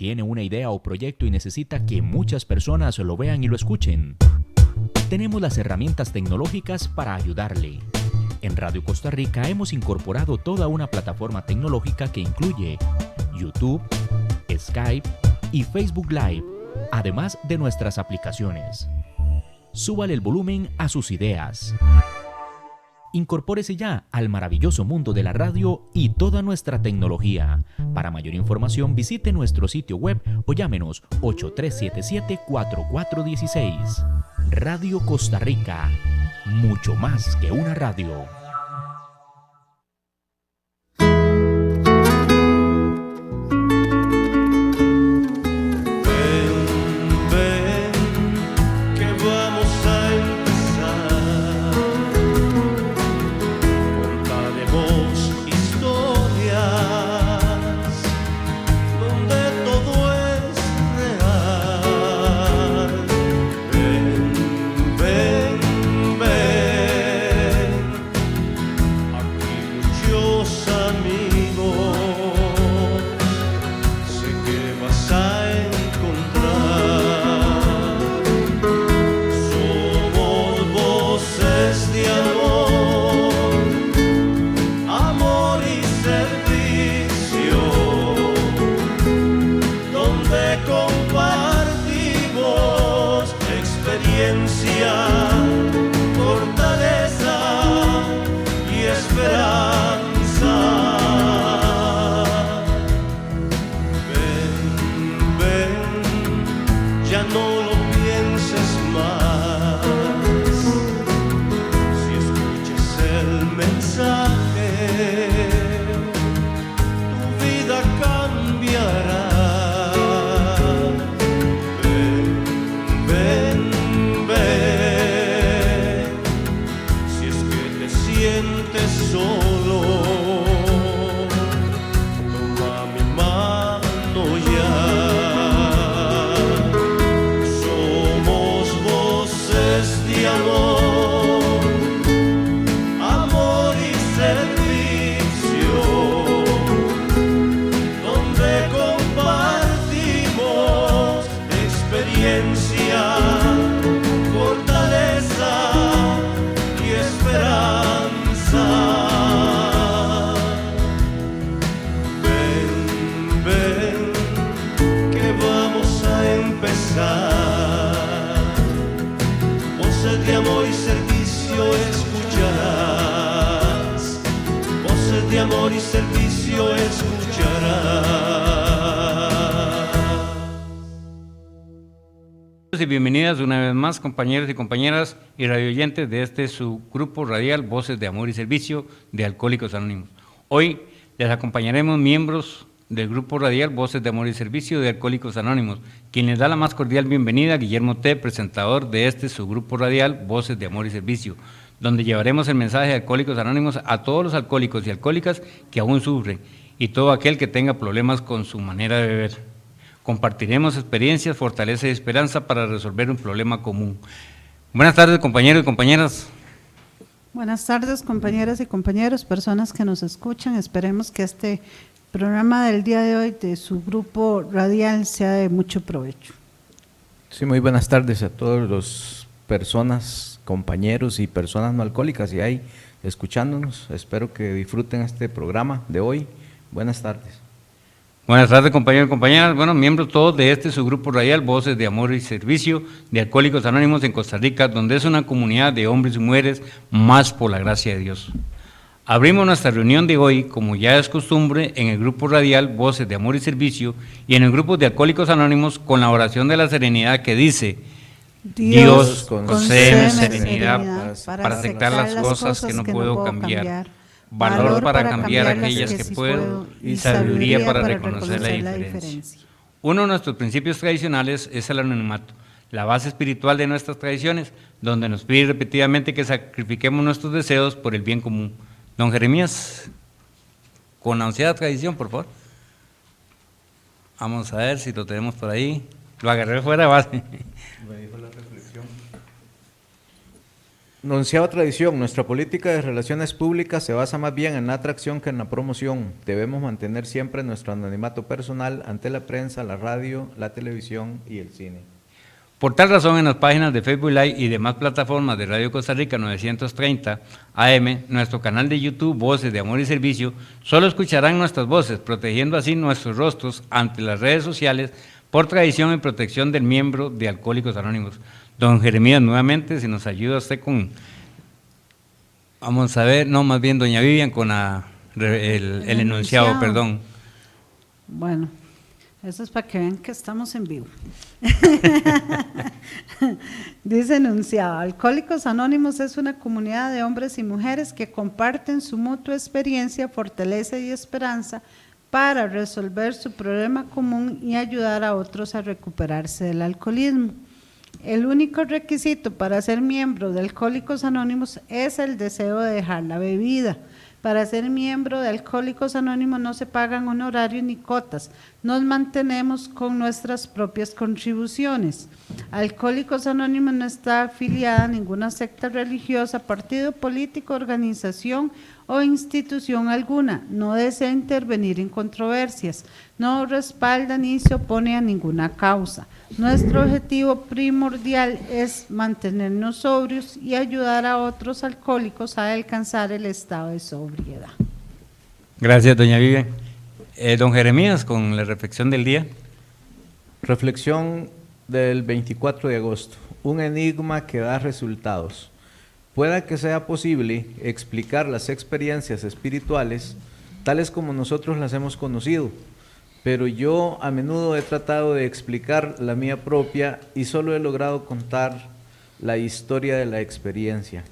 ¿Tiene una idea o proyecto y necesita que muchas personas lo vean y lo escuchen? Tenemos las herramientas tecnológicas para ayudarle. En Radio Costa Rica hemos incorporado toda una plataforma tecnológica que incluye YouTube, Skype y Facebook Live, además de nuestras aplicaciones. Súbale el volumen a sus ideas. Incorpórese ya al maravilloso mundo de la radio y toda nuestra tecnología. Para mayor información visite nuestro sitio web o llámenos 8377-4416. Radio Costa Rica, mucho más que una radio. Y bienvenidas una vez más, compañeros y compañeras y radioyentes de este su grupo radial Voces de Amor y Servicio de Alcohólicos Anónimos. Hoy les acompañaremos miembros del grupo radial Voces de Amor y Servicio de Alcohólicos Anónimos, quien les da la más cordial bienvenida, Guillermo T., presentador de este su grupo radial Voces de Amor y Servicio, donde llevaremos el mensaje de Alcohólicos Anónimos a todos los alcohólicos y alcohólicas que aún sufren y todo aquel que tenga problemas con su manera de beber. Compartiremos experiencias, fortaleza y esperanza para resolver un problema común. Buenas tardes, compañeros y compañeras. Buenas tardes, compañeras y compañeros, personas que nos escuchan. Esperemos que este programa del día de hoy de su grupo radial sea de mucho provecho. Sí, muy buenas tardes a todos los personas, compañeros y personas no alcohólicas y ahí escuchándonos. Espero que disfruten este programa de hoy. Buenas tardes. Buenas tardes, compañeros y compañeras. Bueno, miembros todos de este su grupo radial, Voces de Amor y Servicio de Alcohólicos Anónimos en Costa Rica, donde es una comunidad de hombres y mujeres más por la gracia de Dios. Abrimos nuestra reunión de hoy, como ya es costumbre, en el grupo radial Voces de Amor y Servicio y en el grupo de Alcohólicos Anónimos con la oración de la serenidad que dice: Dios, concédeme serenidad para aceptar las cosas que no puedo cambiar, valor para cambiar aquellas que puedo y sabiduría para reconocer la diferencia. Uno de nuestros principios tradicionales es el anonimato, la base espiritual de nuestras tradiciones, donde nos pide repetidamente que sacrifiquemos nuestros deseos por el bien común. Don Jeremías, con la anciana tradición, por favor. Vamos a ver si lo tenemos por ahí. Lo agarré fuera de base. Onceava tradición, nuestra política de relaciones públicas se basa más bien en la atracción que en la promoción. Debemos mantener siempre nuestro anonimato personal ante la prensa, la radio, la televisión y el cine. Por tal razón, en las páginas de Facebook Live y demás plataformas de Radio Costa Rica 930 AM, nuestro canal de YouTube Voces de Amor y Servicio, solo escucharán nuestras voces, protegiendo así nuestros rostros ante las redes sociales por tradición y protección del miembro de Alcohólicos Anónimos. Don Jeremías, nuevamente, si nos ayuda usted con, vamos a ver, no, más bien doña Vivian con el enunciado, perdón. Bueno, eso es para que vean que estamos en vivo. Dice enunciado: Alcohólicos Anónimos es una comunidad de hombres y mujeres que comparten su mutua experiencia, fortaleza y esperanza para resolver su problema común y ayudar a otros a recuperarse del alcoholismo. El único requisito para ser miembro de Alcohólicos Anónimos es el deseo de dejar la bebida. Para ser miembro de Alcohólicos Anónimos no se pagan honorarios ni cotas, nos mantenemos con nuestras propias contribuciones. Alcohólicos Anónimos no está afiliada a ninguna secta religiosa, partido político, organización o institución alguna, no desea intervenir en controversias, no respalda ni se opone a ninguna causa. Nuestro objetivo primordial es mantenernos sobrios y ayudar a otros alcohólicos a alcanzar el estado de sobriedad. Gracias, doña Vivian. Don Jeremías, con la reflexión del día. Reflexión del 24 de agosto. Un enigma que da resultados. Pueda que sea posible explicar las experiencias espirituales tales como nosotros las hemos conocido, pero yo a menudo he tratado de explicar la mía propia y solo he logrado contar la historia de la experiencia.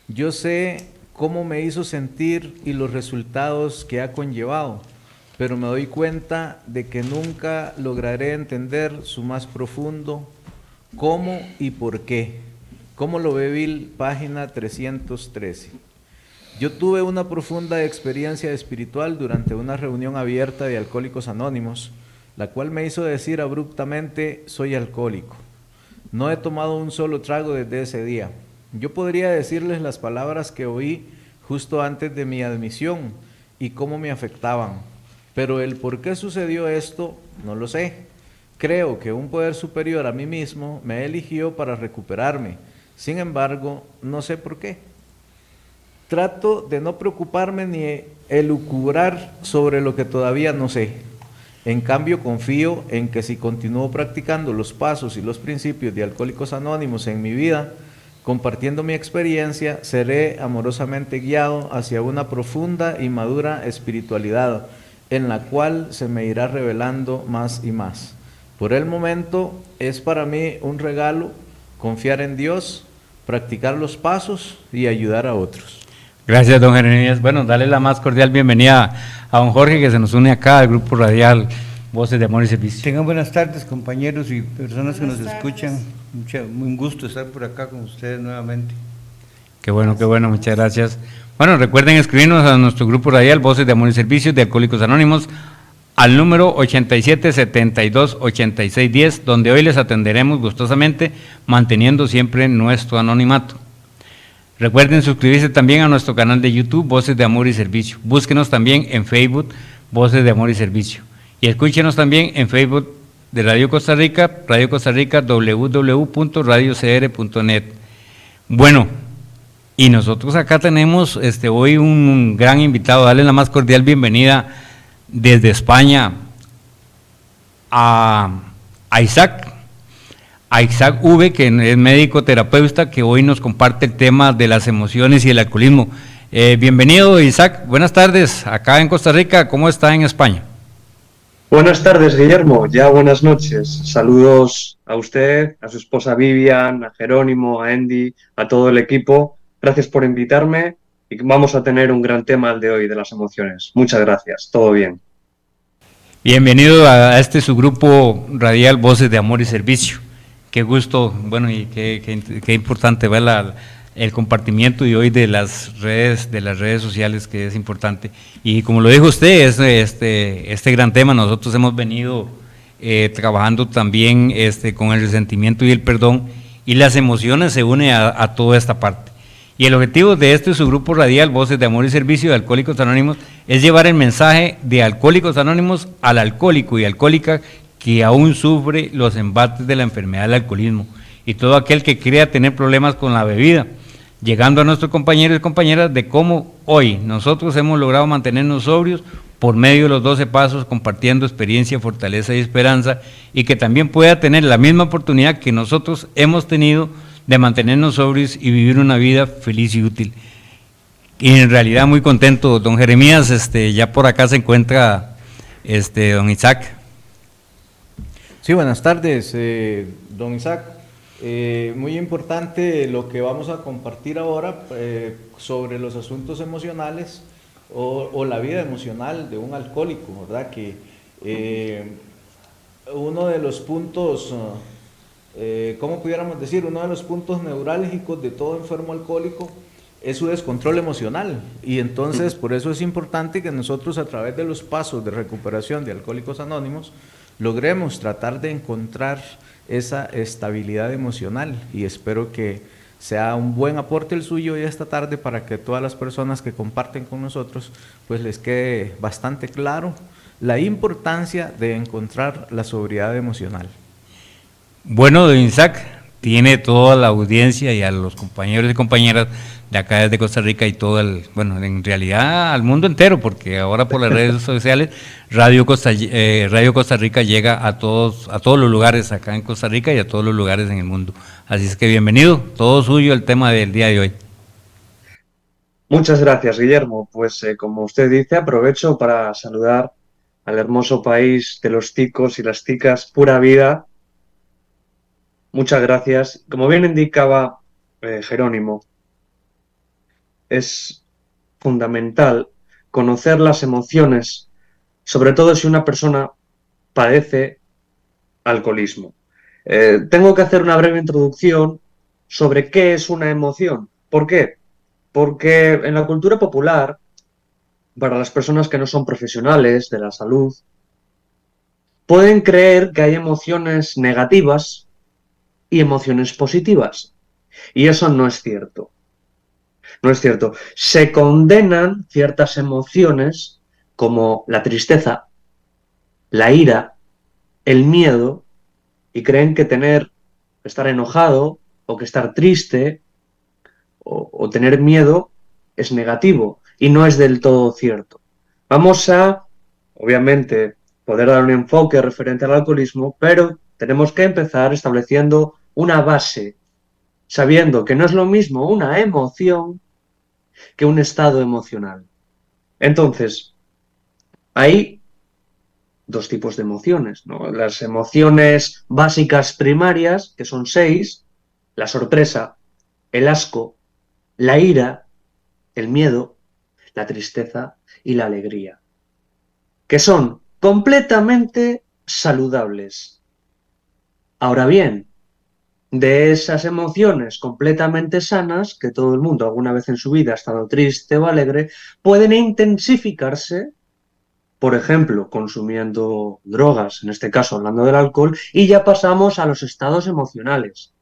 Yo sé cómo me hizo sentir y los resultados que ha conllevado, pero me doy cuenta de que nunca lograré entender su más profundo cómo y por qué. ¿Cómo lo ve Bill? Página 313. Yo tuve una profunda experiencia espiritual durante una reunión abierta de Alcohólicos Anónimos, la cual me hizo decir abruptamente: soy alcohólico. No he tomado un solo trago desde ese día. Yo podría decirles las palabras que oí justo antes de mi admisión y cómo me afectaban, pero el por qué sucedió esto no lo sé. Creo que un poder superior a mí mismo me eligió para recuperarme. Sin embargo, no sé por qué. Trato de no preocuparme ni elucubrar sobre lo que todavía no sé. En cambio, confío en que si continúo practicando los pasos y los principios de Alcohólicos Anónimos en mi vida, compartiendo mi experiencia, seré amorosamente guiado hacia una profunda y madura espiritualidad, en la cual se me irá revelando más y más. Por el momento, es para mí un regalo confiar en Dios, practicar los pasos y ayudar a otros. Gracias, don Jeremías. Bueno, dale la más cordial bienvenida a don Jorge, que se nos une acá al grupo radial Voces de Amor y Servicio. Tengan buenas tardes, compañeros y personas que nos escuchan. Un gusto estar por acá con ustedes nuevamente. Qué bueno, muchas gracias. Bueno, recuerden escribirnos a nuestro grupo radial Voces de Amor y Servicio de Alcohólicos Anónimos al número 87728610, donde hoy les atenderemos gustosamente, manteniendo siempre nuestro anonimato. Recuerden suscribirse también a nuestro canal de YouTube, Voces de Amor y Servicio. Búsquenos también en Facebook, Voces de Amor y Servicio. Y escúchenos también en Facebook de Radio Costa Rica, www.radiocr.net. Bueno, y nosotros acá tenemos hoy un gran invitado. Darle la más cordial bienvenida desde España a Isaac V, que es médico terapeuta, que hoy nos comparte el tema de las emociones y el alcoholismo. Bienvenido, Isaac, buenas tardes, acá en Costa Rica. ¿Cómo está en España? Buenas tardes, Guillermo, ya buenas noches. Saludos a usted, a su esposa Vivian, a Jerónimo, a Andy, a todo el equipo. Gracias por invitarme y vamos a tener un gran tema el de hoy, de las emociones. Muchas gracias, todo bien. Bienvenido a su grupo radial Voces de Amor y Servicio. Qué gusto, bueno, y qué importante ver el compartimiento de hoy de las redes sociales, que es importante. Y como lo dijo usted, este gran tema, nosotros hemos venido trabajando también con el resentimiento y el perdón, y las emociones se unen a toda esta parte. Y el objetivo de este subgrupo radial, Voces de Amor y Servicio de Alcohólicos Anónimos, es llevar el mensaje de Alcohólicos Anónimos al alcohólico y alcohólica que aún sufre los embates de la enfermedad del alcoholismo y todo aquel que crea tener problemas con la bebida, llegando a nuestros compañeros y compañeras de cómo hoy nosotros hemos logrado mantenernos sobrios por medio de los 12 pasos, compartiendo experiencia, fortaleza y esperanza, y que también pueda tener la misma oportunidad que nosotros hemos tenido de mantenernos sobrios y vivir una vida feliz y útil. Y en realidad muy contento, don Jeremías, ya por acá se encuentra don Isaac. Sí, buenas tardes, don Isaac. Muy importante lo que vamos a compartir ahora sobre los asuntos emocionales o la vida emocional de un alcohólico, ¿verdad? Que uno de los puntos, ¿cómo pudiéramos decir? Uno de los puntos neurálgicos de todo enfermo alcohólico es su descontrol emocional, y entonces por eso es importante que nosotros, a través de los pasos de recuperación de Alcohólicos Anónimos, logremos tratar de encontrar esa estabilidad emocional, y espero que sea un buen aporte el suyo hoy esta tarde para que todas las personas que comparten con nosotros pues les quede bastante claro la importancia de encontrar la sobriedad emocional. Bueno, don Isaac, tiene toda la audiencia y a los compañeros y compañeras de acá desde Costa Rica y todo bueno, en realidad al mundo entero, porque ahora por las redes sociales Radio Costa Rica llega a todos los lugares acá en Costa Rica y a todos los lugares en el mundo. Así es que bienvenido, todo suyo el tema del día de hoy. Muchas gracias, Guillermo. Pues como usted dice, aprovecho para saludar al hermoso país de los ticos y las ticas, pura vida. Muchas gracias. Como bien indicaba Jerónimo, es fundamental conocer las emociones, sobre todo si una persona padece alcoholismo. Tengo que hacer una breve introducción sobre qué es una emoción. ¿Por qué? Porque en la cultura popular, para las personas que no son profesionales de la salud, pueden creer que hay emociones negativas y emociones positivas. Y eso no es cierto. No es cierto. Se condenan ciertas emociones como la tristeza, la ira, el miedo, y creen que estar enojado o que estar triste o tener miedo es negativo, y no es del todo cierto. Vamos a, obviamente, poder dar un enfoque referente al alcoholismo, pero tenemos que empezar estableciendo una base, sabiendo que no es lo mismo una emoción que un estado emocional. Entonces, hay dos tipos de emociones, ¿no? Las emociones básicas primarias, que son 6, la sorpresa, el asco, la ira, el miedo, la tristeza y la alegría, que son completamente saludables. Ahora bien, de esas emociones completamente sanas, que todo el mundo alguna vez en su vida ha estado triste o alegre, pueden intensificarse, por ejemplo, consumiendo drogas, en este caso hablando del alcohol, y ya pasamos a los estados emocionales.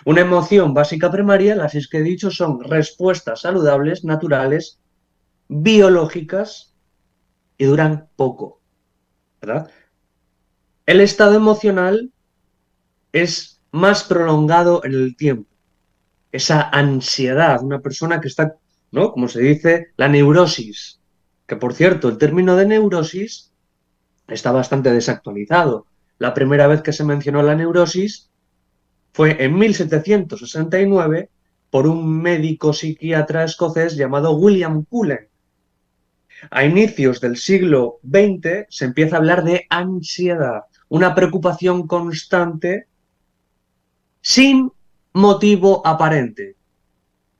Una emoción básica primaria, las 6 que he dicho, son respuestas saludables, naturales, biológicas y duran poco, ¿verdad? El estado emocional es más prolongado en el tiempo. Esa ansiedad, una persona que está, ¿no? Como se dice, la neurosis, que por cierto, el término de neurosis está bastante desactualizado. La primera vez que se mencionó la neurosis fue en 1769 por un médico psiquiatra escocés llamado William Cullen. A inicios del siglo XX se empieza a hablar de ansiedad, una preocupación constante sin motivo aparente.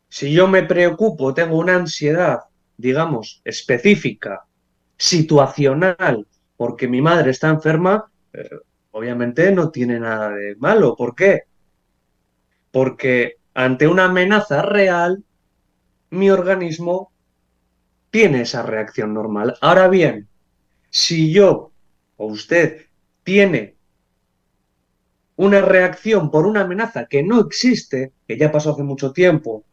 Si yo me preocupo, tengo una ansiedad, digamos, específica, situacional, porque mi madre está enferma, obviamente no tiene nada de malo. ¿Por qué? Porque ante una amenaza real, mi organismo tiene esa reacción normal. Ahora bien, si yo o usted tiene una reacción por una amenaza que no existe, que ya pasó hace mucho tiempo,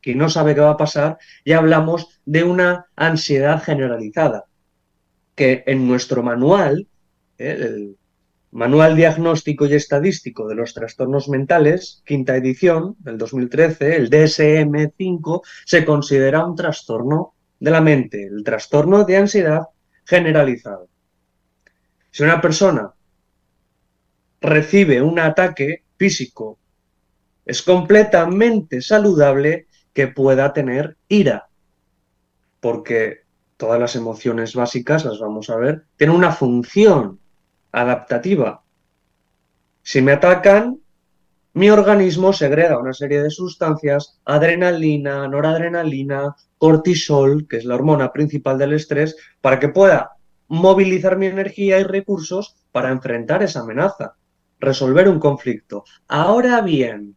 que no sabe qué va a pasar, ya hablamos de una ansiedad generalizada, que en nuestro manual, el Manual Diagnóstico y Estadístico de los Trastornos Mentales, quinta edición del 2013, el DSM-5, se considera un trastorno de la mente, el trastorno de ansiedad generalizado. Si una persona recibe un ataque físico, es completamente saludable que pueda tener ira, porque todas las emociones básicas, las vamos a ver, tienen una función adaptativa. Si me atacan, mi organismo segrega una serie de sustancias, adrenalina, noradrenalina, cortisol, que es la hormona principal del estrés, para que pueda movilizar mi energía y recursos para enfrentar esa amenaza, resolver un conflicto. Ahora bien,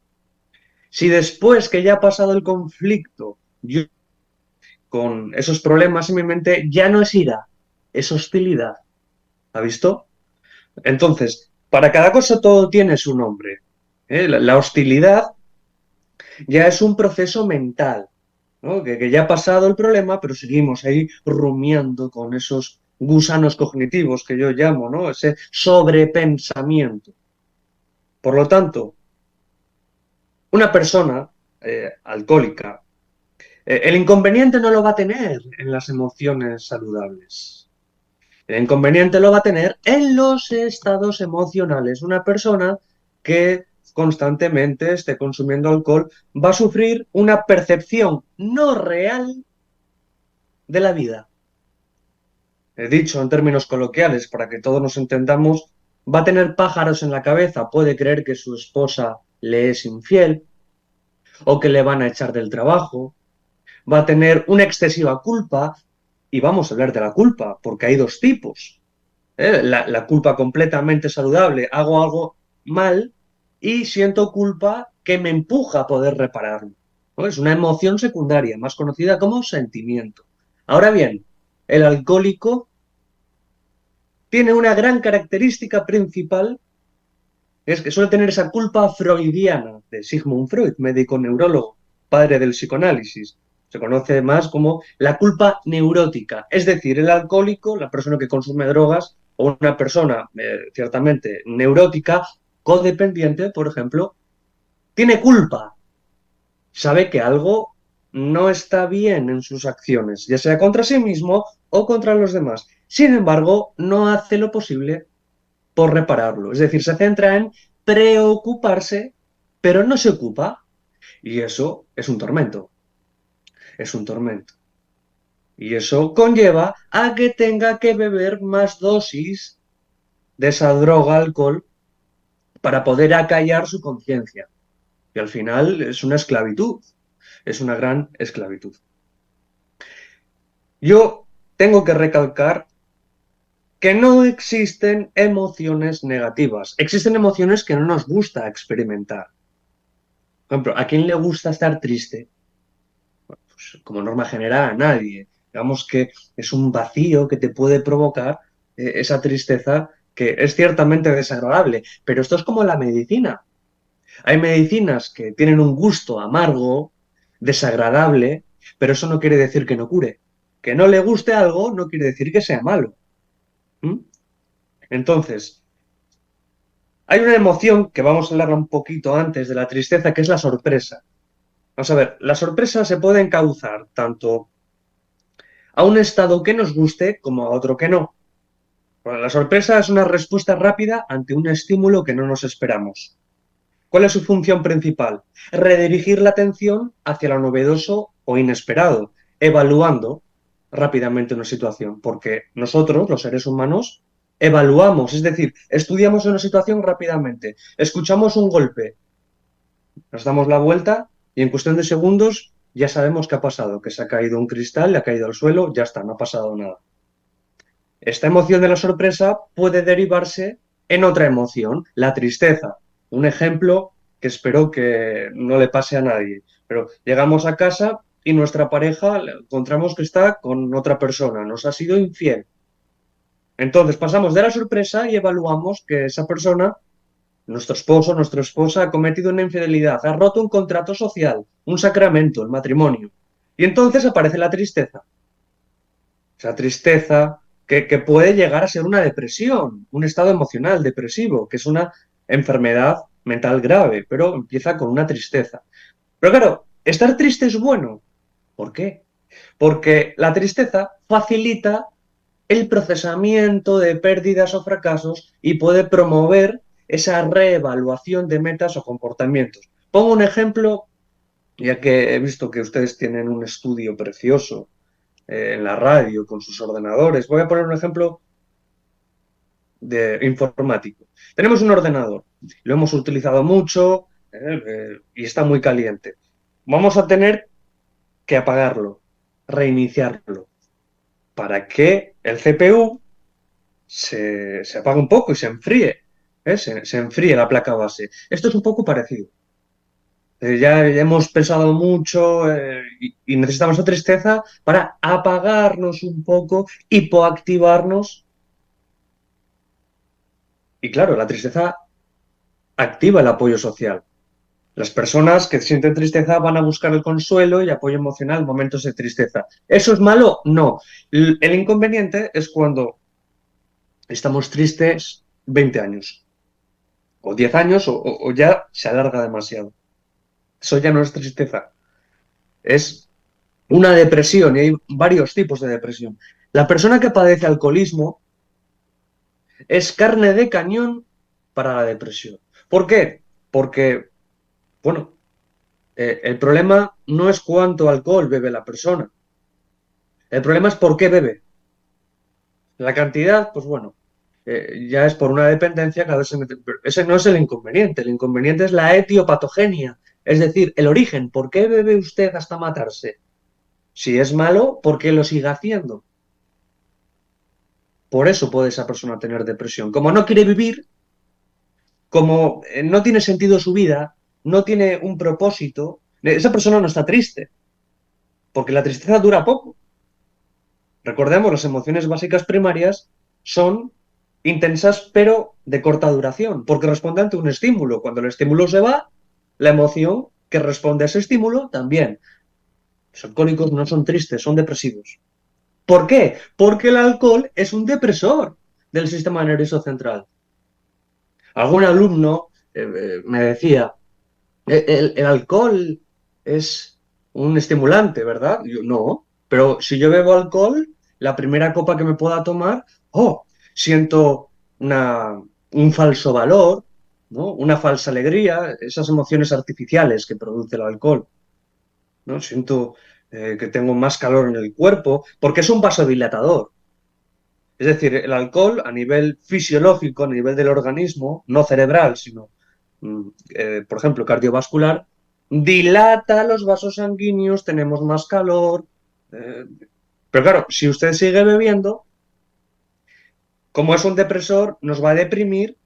si después que ya ha pasado el conflicto, yo con esos problemas en mi mente, ya no es ira, es hostilidad. ¿Ha visto? Entonces, para cada cosa todo tiene su nombre. La hostilidad ya es un proceso mental, ¿no? Que ya ha pasado el problema, pero seguimos ahí rumiando con esos gusanos cognitivos que yo llamo, ¿no? Ese sobrepensamiento. Por lo tanto, una persona alcohólica, el inconveniente no lo va a tener en las emociones saludables. El inconveniente lo va a tener en los estados emocionales. Una persona que constantemente esté consumiendo alcohol va a sufrir una percepción no real de la vida. He dicho en términos coloquiales, para que todos nos entendamos, va a tener pájaros en la cabeza, puede creer que su esposa le es infiel o que le van a echar del trabajo, va a tener una excesiva culpa, y vamos a hablar de la culpa, porque hay dos tipos. La culpa completamente saludable, hago algo mal y siento culpa que me empuja a poder repararlo, ¿no? Es una emoción secundaria, más conocida como sentimiento. Ahora bien, el alcohólico tiene una gran característica principal, es que suele tener esa culpa freudiana de Sigmund Freud, médico neurólogo, padre del psicoanálisis. Se conoce más como la culpa neurótica, es decir, el alcohólico, la persona que consume drogas, o una persona ciertamente neurótica, codependiente, por ejemplo, tiene culpa, sabe que algo no está bien en sus acciones, ya sea contra sí mismo o contra los demás. Sin embargo, no hace lo posible por repararlo. Es decir, se centra en preocuparse, pero no se ocupa. Y eso es un tormento. Es un tormento. Y eso conlleva a que tenga que beber más dosis de esa droga, alcohol, para poder acallar su conciencia. Y al final es una esclavitud. Es una gran esclavitud. Yo tengo que recalcar que no existen emociones negativas. Existen emociones que no nos gusta experimentar. Por ejemplo, ¿a quién le gusta estar triste? Bueno, pues, como norma general, a nadie. Digamos que es un vacío que te puede provocar esa tristeza que es ciertamente desagradable. Pero esto es como la medicina. Hay medicinas que tienen un gusto amargo, desagradable, pero eso no quiere decir que no cure. Que no le guste algo no quiere decir que sea malo. ¿Mm? Entonces, hay una emoción que vamos a hablar un poquito antes de la tristeza, que es la sorpresa. Vamos a ver, la sorpresa se puede encauzar tanto a un estado que nos guste como a otro que no. Bueno, la sorpresa es una respuesta rápida ante un estímulo que no nos esperamos. ¿Cuál es su función principal? Redirigir la atención hacia lo novedoso o inesperado, evaluando rápidamente una situación, porque nosotros, los seres humanos, evaluamos, es decir, estudiamos una situación rápidamente, escuchamos un golpe, nos damos la vuelta y en cuestión de segundos ya sabemos qué ha pasado, que se ha caído un cristal, le ha caído al suelo, ya está, no ha pasado nada. Esta emoción de la sorpresa puede derivarse en otra emoción, la tristeza. Un ejemplo que espero que no le pase a nadie, pero llegamos a casa y nuestra pareja encontramos que está con otra persona, nos ha sido infiel. Entonces pasamos de la sorpresa y evaluamos que esa persona nuestro esposo, nuestra esposa ha cometido una infidelidad, ha roto un contrato social, un sacramento, el matrimonio. Y entonces aparece la tristeza. Esa tristeza que puede llegar a ser una depresión, un estado emocional depresivo, que es una enfermedad mental grave, pero empieza con una tristeza. Pero claro, estar triste es bueno. ¿Por qué? Porque la tristeza facilita el procesamiento de pérdidas o fracasos y puede promover esa reevaluación de metas o comportamientos. Pongo un ejemplo, ya que he visto que ustedes tienen un estudio precioso en la radio con sus ordenadores. Voy a poner un ejemplo de informático. Tenemos un ordenador, lo hemos utilizado mucho y está muy caliente. Vamos a tener que apagarlo, reiniciarlo, para que el CPU se apague un poco y se enfríe, se enfríe la placa base. Esto es un poco parecido. Ya hemos pensado mucho y necesitamos la tristeza para apagarnos un poco, hipoactivarnos. Y claro, la tristeza activa el apoyo social. Las personas que sienten tristeza van a buscar el consuelo y apoyo emocional en momentos de tristeza. ¿Eso es malo? No. El inconveniente es cuando estamos tristes 20 años, o 10 años, o ya se alarga demasiado. Eso ya no es tristeza, es una depresión, y hay varios tipos de depresión. La persona que padece alcoholismo es carne de cañón para la depresión. ¿Por qué? Porque, bueno, el problema no es cuánto alcohol bebe la persona. El problema es por qué bebe. La cantidad, pues bueno, ya es por una dependencia, cada vez ese no es el inconveniente es la etiopatogenia, es decir, el origen. ¿Por qué bebe usted hasta matarse? Si es malo, ¿por qué lo sigue haciendo? Por eso puede esa persona tener depresión. Como no quiere vivir, como no tiene sentido su vida, no tiene un propósito, esa persona no está triste, porque la tristeza dura poco. Recordemos, las emociones básicas primarias son intensas pero de corta duración, porque responden ante un estímulo. Cuando el estímulo se va, la emoción que responde a ese estímulo también. Los alcohólicos no son tristes, son depresivos. ¿Por qué? Porque el alcohol es un depresor del sistema nervioso central. Algún alumno me decía, el alcohol es un estimulante, ¿verdad? Y yo, no, pero si yo bebo alcohol, la primera copa que me pueda tomar, oh, siento un falso valor, ¿no? Una falsa alegría, esas emociones artificiales que produce el alcohol, ¿no? Siento que tengo más calor en el cuerpo, porque es un vasodilatador. Es decir, el alcohol a nivel fisiológico, a nivel del organismo, no cerebral, sino, por ejemplo, cardiovascular, dilata los vasos sanguíneos, tenemos más calor. Pero claro, si usted sigue bebiendo, como es un depresor, nos va a deprimir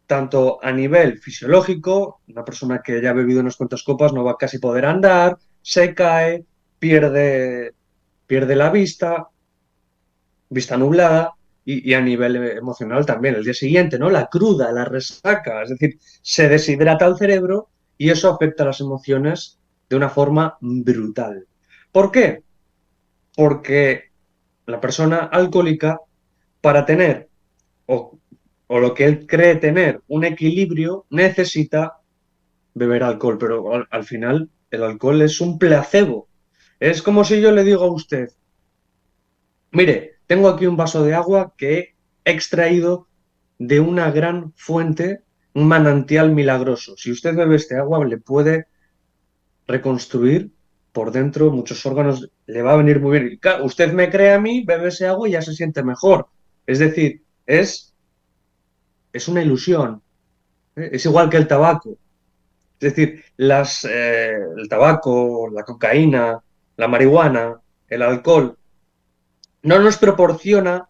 tanto a nivel fisiológico, una persona que ya ha bebido unas cuantas copas no va a casi poder andar, se cae, pierde la vista nublada y a nivel emocional también. El día siguiente, ¿no? La cruda, la resaca, es decir, se deshidrata el cerebro y eso afecta a las emociones de una forma brutal. ¿Por qué? Porque la persona alcohólica, para tener o, o lo que él cree tener un equilibrio, necesita beber alcohol, pero al final el alcohol es un placebo. Es como si yo le digo a usted, mire, tengo aquí un vaso de agua que he extraído de una gran fuente, un manantial milagroso. Si usted bebe este agua, le puede reconstruir por dentro muchos órganos, le va a venir muy bien. Y claro, usted me cree a mí, bebe ese agua y ya se siente mejor. Es decir, es una ilusión. Es igual que el tabaco. Es decir, el tabaco, la cocaína, la marihuana, el alcohol, no nos proporciona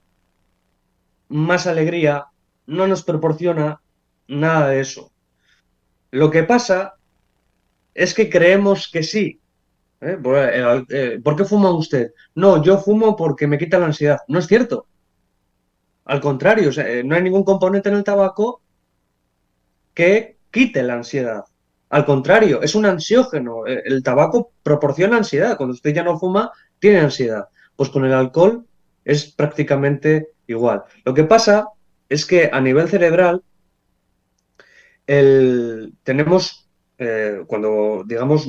más alegría, no nos proporciona nada de eso. Lo que pasa es que creemos que sí. ¿Por qué fuma usted? No, yo fumo porque me quita la ansiedad. No es cierto. Al contrario, o sea, no hay ningún componente en el tabaco que quite la ansiedad. Al contrario, es un ansiógeno. El tabaco proporciona ansiedad. Cuando usted ya no fuma, tiene ansiedad. Pues con el alcohol es prácticamente igual. Lo que pasa es que a nivel cerebral tenemos, cuando digamos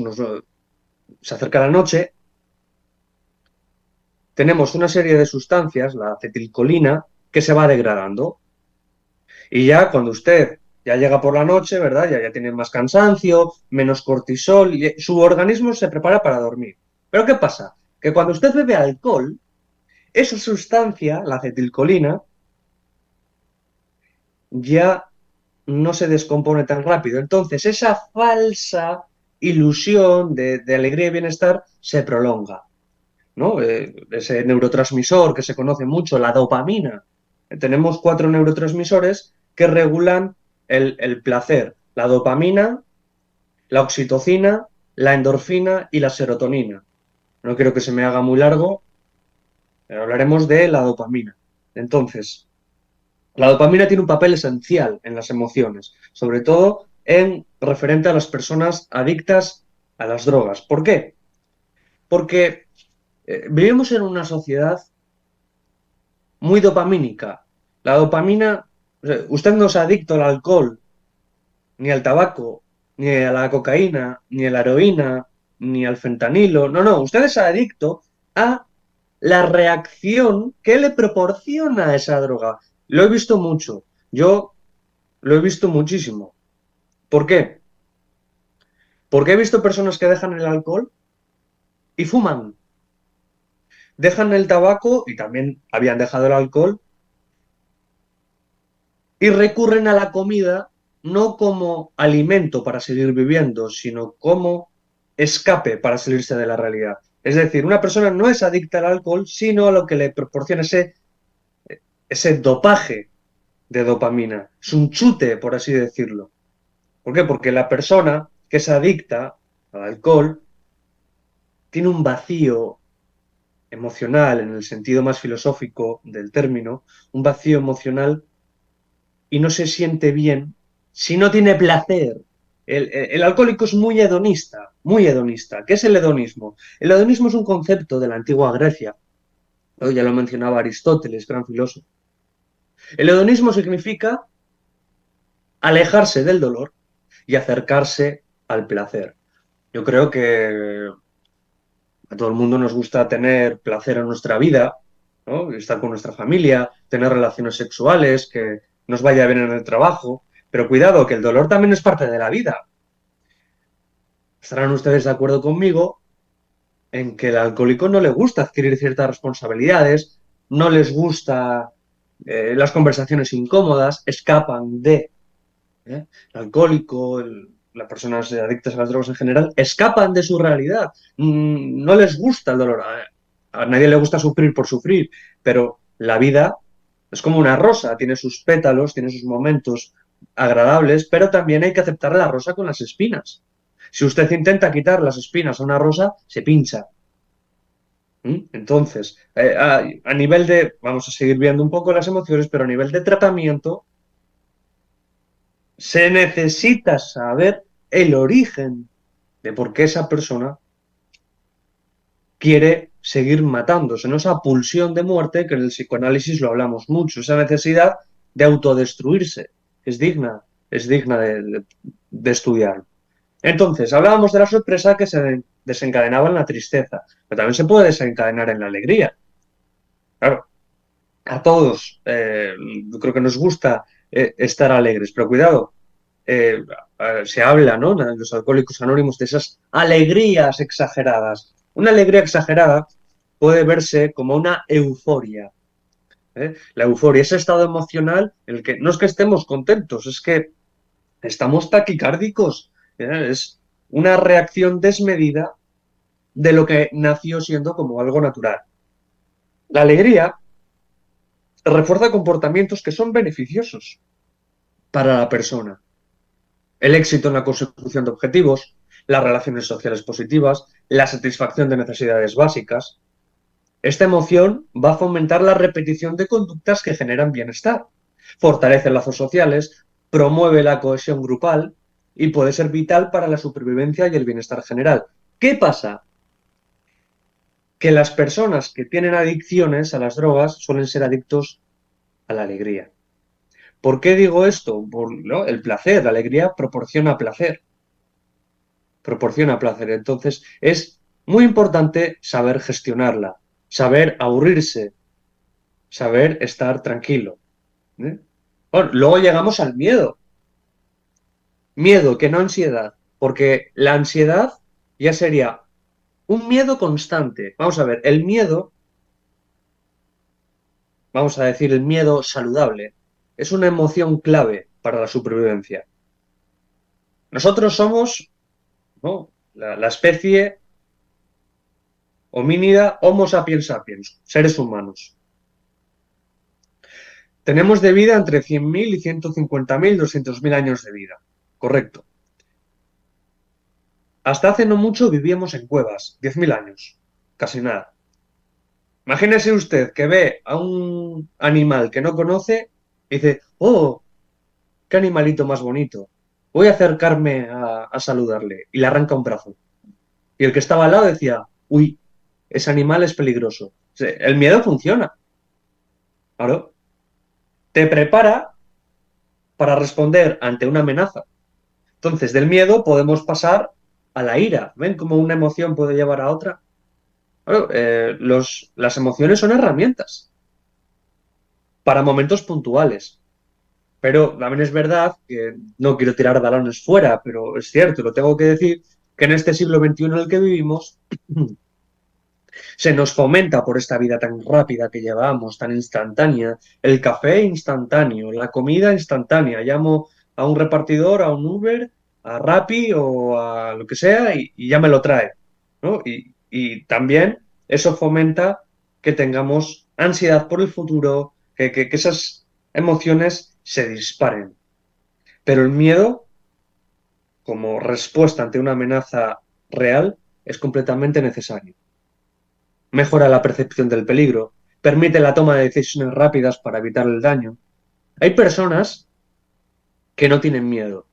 se acerca la noche, tenemos una serie de sustancias, la acetilcolina, que se va degradando. Y ya cuando usted ya llega por la noche, ¿verdad? Ya tiene más cansancio, menos cortisol, y su organismo se prepara para dormir. Pero ¿qué pasa? Que cuando usted bebe alcohol, esa sustancia, la acetilcolina, ya no se descompone tan rápido. Entonces, esa falsa ilusión de alegría y bienestar se prolonga, ¿no? Ese neurotransmisor que se conoce mucho, la dopamina. Tenemos 4 neurotransmisores que regulan el placer: la dopamina, la oxitocina, la endorfina y la serotonina. No quiero que se me haga muy largo, pero hablaremos de la dopamina. Entonces, la dopamina tiene un papel esencial en las emociones, sobre todo en referente a las personas adictas a las drogas. ¿Por qué? Porque vivimos en una sociedad muy dopamínica. La dopamina, usted no es adicto al alcohol, ni al tabaco, ni a la cocaína, ni a la heroína, ni al fentanilo. No, no, usted es adicto a la reacción que le proporciona esa droga. Lo he visto mucho. Yo lo he visto muchísimo. ¿Por qué? Porque he visto personas que dejan el alcohol y fuman. Dejan el tabaco y también habían dejado el alcohol y recurren a la comida no como alimento para seguir viviendo, sino como escape para salirse de la realidad. Es decir, una persona no es adicta al alcohol, sino a lo que le proporciona ese dopaje de dopamina. Es un chute, por así decirlo. ¿Por qué? Porque la persona que es adicta al alcohol tiene un vacío emocional, en el sentido más filosófico del término, un vacío emocional, y no se siente bien si no tiene placer. El alcohólico es muy hedonista, muy hedonista. ¿Qué es el hedonismo? El hedonismo es un concepto de la antigua Grecia, ya lo mencionaba Aristóteles, gran filósofo. El hedonismo significa alejarse del dolor y acercarse al placer. Yo creo que a todo el mundo nos gusta tener placer en nuestra vida, ¿no? Estar con nuestra familia, tener relaciones sexuales, que nos vaya bien en el trabajo, pero cuidado, que el dolor también es parte de la vida. Estarán ustedes de acuerdo conmigo en que al alcohólico no le gusta adquirir ciertas responsabilidades, no les gusta las conversaciones incómodas, escapan de el alcohólico, las personas adictas a las drogas en general, escapan de su realidad. No les gusta el dolor. A nadie le gusta sufrir por sufrir, pero la vida es como una rosa, tiene sus pétalos, tiene sus momentos agradables, pero también hay que aceptar la rosa con las espinas. Si usted intenta quitar las espinas a una rosa, se pincha. Entonces, a nivel de, vamos a seguir viendo un poco las emociones, pero a nivel de tratamiento, se necesita saber el origen de por qué esa persona quiere seguir matándose, ¿no? Esa pulsión de muerte, que en el psicoanálisis lo hablamos mucho, esa necesidad de autodestruirse, es digna de estudiar. Entonces, hablábamos de la sorpresa que se desencadenaba en la tristeza, pero también se puede desencadenar en la alegría. Claro, a todos yo creo que nos gusta estar alegres, pero cuidado, se habla, ¿no?, en los alcohólicos anónimos, de esas alegrías exageradas. Una alegría exagerada puede verse como una euforia. La euforia, ese estado emocional en el que no es que estemos contentos, es que estamos taquicárdicos. Es una reacción desmedida de lo que nació siendo como algo natural. La alegría refuerza comportamientos que son beneficiosos para la persona. El éxito en la consecución de objetivos, las relaciones sociales positivas, la satisfacción de necesidades básicas. Esta emoción va a fomentar la repetición de conductas que generan bienestar, fortalece lazos sociales, promueve la cohesión grupal y puede ser vital para la supervivencia y el bienestar general. ¿Qué pasa? Que las personas que tienen adicciones a las drogas suelen ser adictos a la alegría. ¿Por qué digo esto? ¿No? El placer, la alegría proporciona placer. Proporciona placer. Entonces, es muy importante saber gestionarla, saber aburrirse, saber estar tranquilo. ¿Eh? Bueno, luego llegamos al miedo. Miedo, que no ansiedad. Porque la ansiedad ya sería un miedo constante. Vamos a ver, el miedo, vamos a decir el miedo saludable, es una emoción clave para la supervivencia. Nosotros somos, ¿no?, la especie homínida Homo sapiens sapiens, seres humanos. Tenemos de vida entre 100.000 y 150.000, 200.000 años de vida. Correcto. Hasta hace no mucho vivíamos en cuevas, 10.000 años. Casi nada. Imagínese usted que ve a un animal que no conoce y dice, oh, qué animalito más bonito. Voy a acercarme a saludarle. Y le arranca un brazo. Y el que estaba al lado decía, uy, ese animal es peligroso. O sea, el miedo funciona. Claro. Te prepara para responder ante una amenaza. Entonces, del miedo podemos pasar a la ira. ¿Ven cómo una emoción puede llevar a otra? Claro, las emociones son herramientas para momentos puntuales. Pero también es verdad que no quiero tirar balones fuera, pero es cierto, lo tengo que decir, que en este siglo XXI en el que vivimos se nos fomenta por esta vida tan rápida que llevamos, tan instantánea, el café instantáneo, la comida instantánea. Llamo a un repartidor, a un Uber, a Rappi o a lo que sea y ya me lo trae, ¿no? Y también eso fomenta que tengamos ansiedad por el futuro, que esas emociones se disparen. Pero el miedo, como respuesta ante una amenaza real, es completamente necesario. Mejora la percepción del peligro, permite la toma de decisiones rápidas para evitar el daño. Hay personas que no tienen miedo.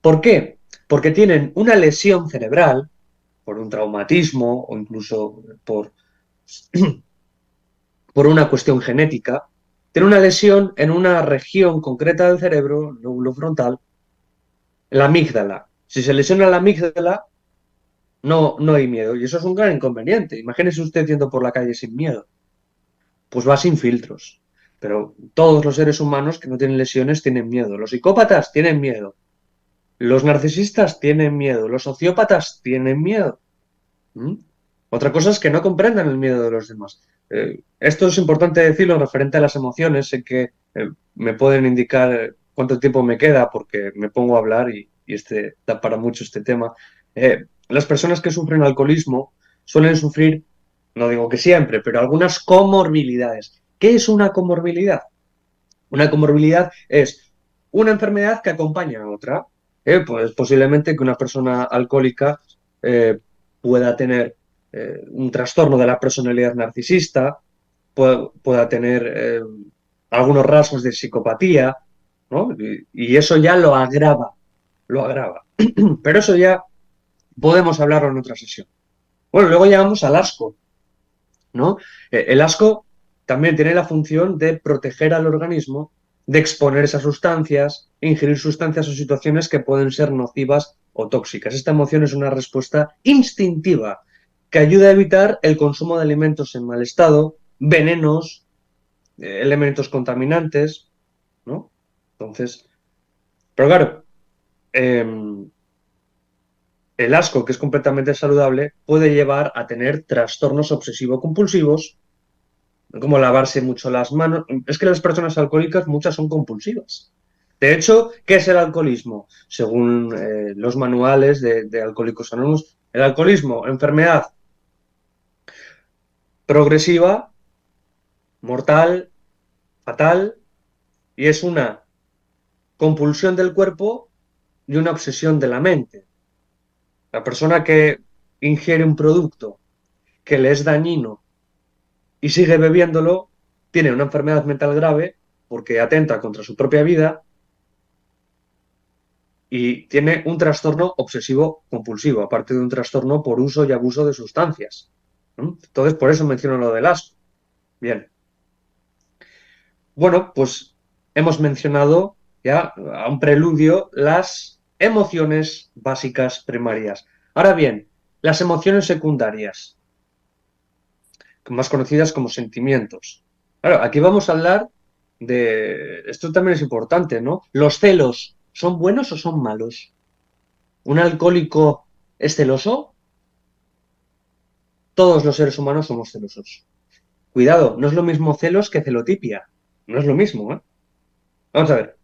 ¿Por qué? Porque tienen una lesión cerebral, por un traumatismo o incluso por una cuestión genética. Tienen una lesión en una región concreta del cerebro, el lóbulo frontal, la amígdala. Si se lesiona la amígdala, no hay miedo. Y eso es un gran inconveniente. Imagínese usted yendo por la calle sin miedo. Pues va sin filtros. Pero todos los seres humanos que no tienen lesiones tienen miedo. Los psicópatas tienen miedo. Los narcisistas tienen miedo. Los sociópatas tienen miedo. ¿Mm? Otra cosa es que no comprendan el miedo de los demás. Esto es importante decirlo referente a las emociones. Sé que me pueden indicar cuánto tiempo me queda porque me pongo a hablar y da para mucho este tema. Las personas que sufren alcoholismo suelen sufrir, no digo que siempre, pero algunas comorbilidades. ¿Qué es una comorbilidad? Una comorbilidad es una enfermedad que acompaña a otra. Pues posiblemente que una persona alcohólica pueda tener un trastorno de la personalidad narcisista, pueda tener algunos rasgos de psicopatía, ¿no? Y eso ya lo agrava, lo agrava. Pero eso ya podemos hablarlo en otra sesión. Bueno, luego llegamos al asco, ¿no? El asco también tiene la función de proteger al organismo, de exponer esas sustancias, ingerir sustancias o situaciones que pueden ser nocivas o tóxicas. Esta emoción es una respuesta instintiva que ayuda a evitar el consumo de alimentos en mal estado, venenos, elementos contaminantes, ¿no? Entonces, pero claro, el asco, que es completamente saludable, puede llevar a tener trastornos obsesivo-compulsivos, como lavarse mucho las manos. Es que las personas alcohólicas, muchas son compulsivas. De hecho, ¿qué es el alcoholismo? Según los manuales de Alcohólicos Anónimos, el alcoholismo, enfermedad progresiva, mortal, fatal, y es una compulsión del cuerpo y una obsesión de la mente. La persona que ingiere un producto que le es dañino y sigue bebiéndolo, tiene una enfermedad mental grave porque atenta contra su propia vida y tiene un trastorno obsesivo compulsivo, aparte de un trastorno por uso y abuso de sustancias. Entonces, por eso menciono lo del asco. Bien. Bueno, pues hemos mencionado ya a un preludio las emociones básicas primarias. Ahora bien, las emociones secundarias, más conocidas como sentimientos. Claro, aquí vamos a hablar de... Esto también es importante, ¿no? ¿Los celos son buenos o son malos? ¿Un alcohólico es celoso? Todos los seres humanos somos celosos. Cuidado, no es lo mismo celos que celotipia. No es lo mismo, ¿eh? Vamos a ver.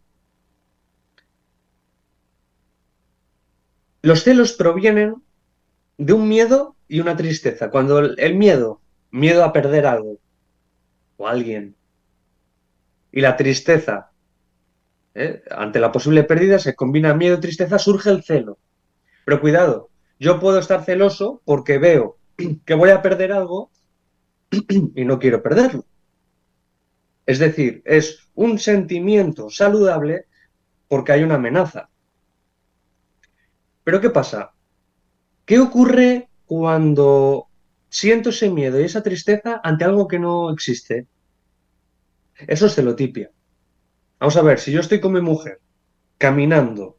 Los celos provienen de un miedo y una tristeza. Cuando el miedo a perder algo o alguien, y la tristeza, ante la posible pérdida, se combina miedo y tristeza, surge el celo. Pero cuidado, yo puedo estar celoso porque veo que voy a perder algo y no quiero perderlo. Es decir, es un sentimiento saludable porque hay una amenaza. Pero ¿qué pasa? ¿Qué ocurre cuando siento ese miedo y esa tristeza ante algo que no existe? Eso es celotipia. Vamos a ver, si yo estoy con mi mujer caminando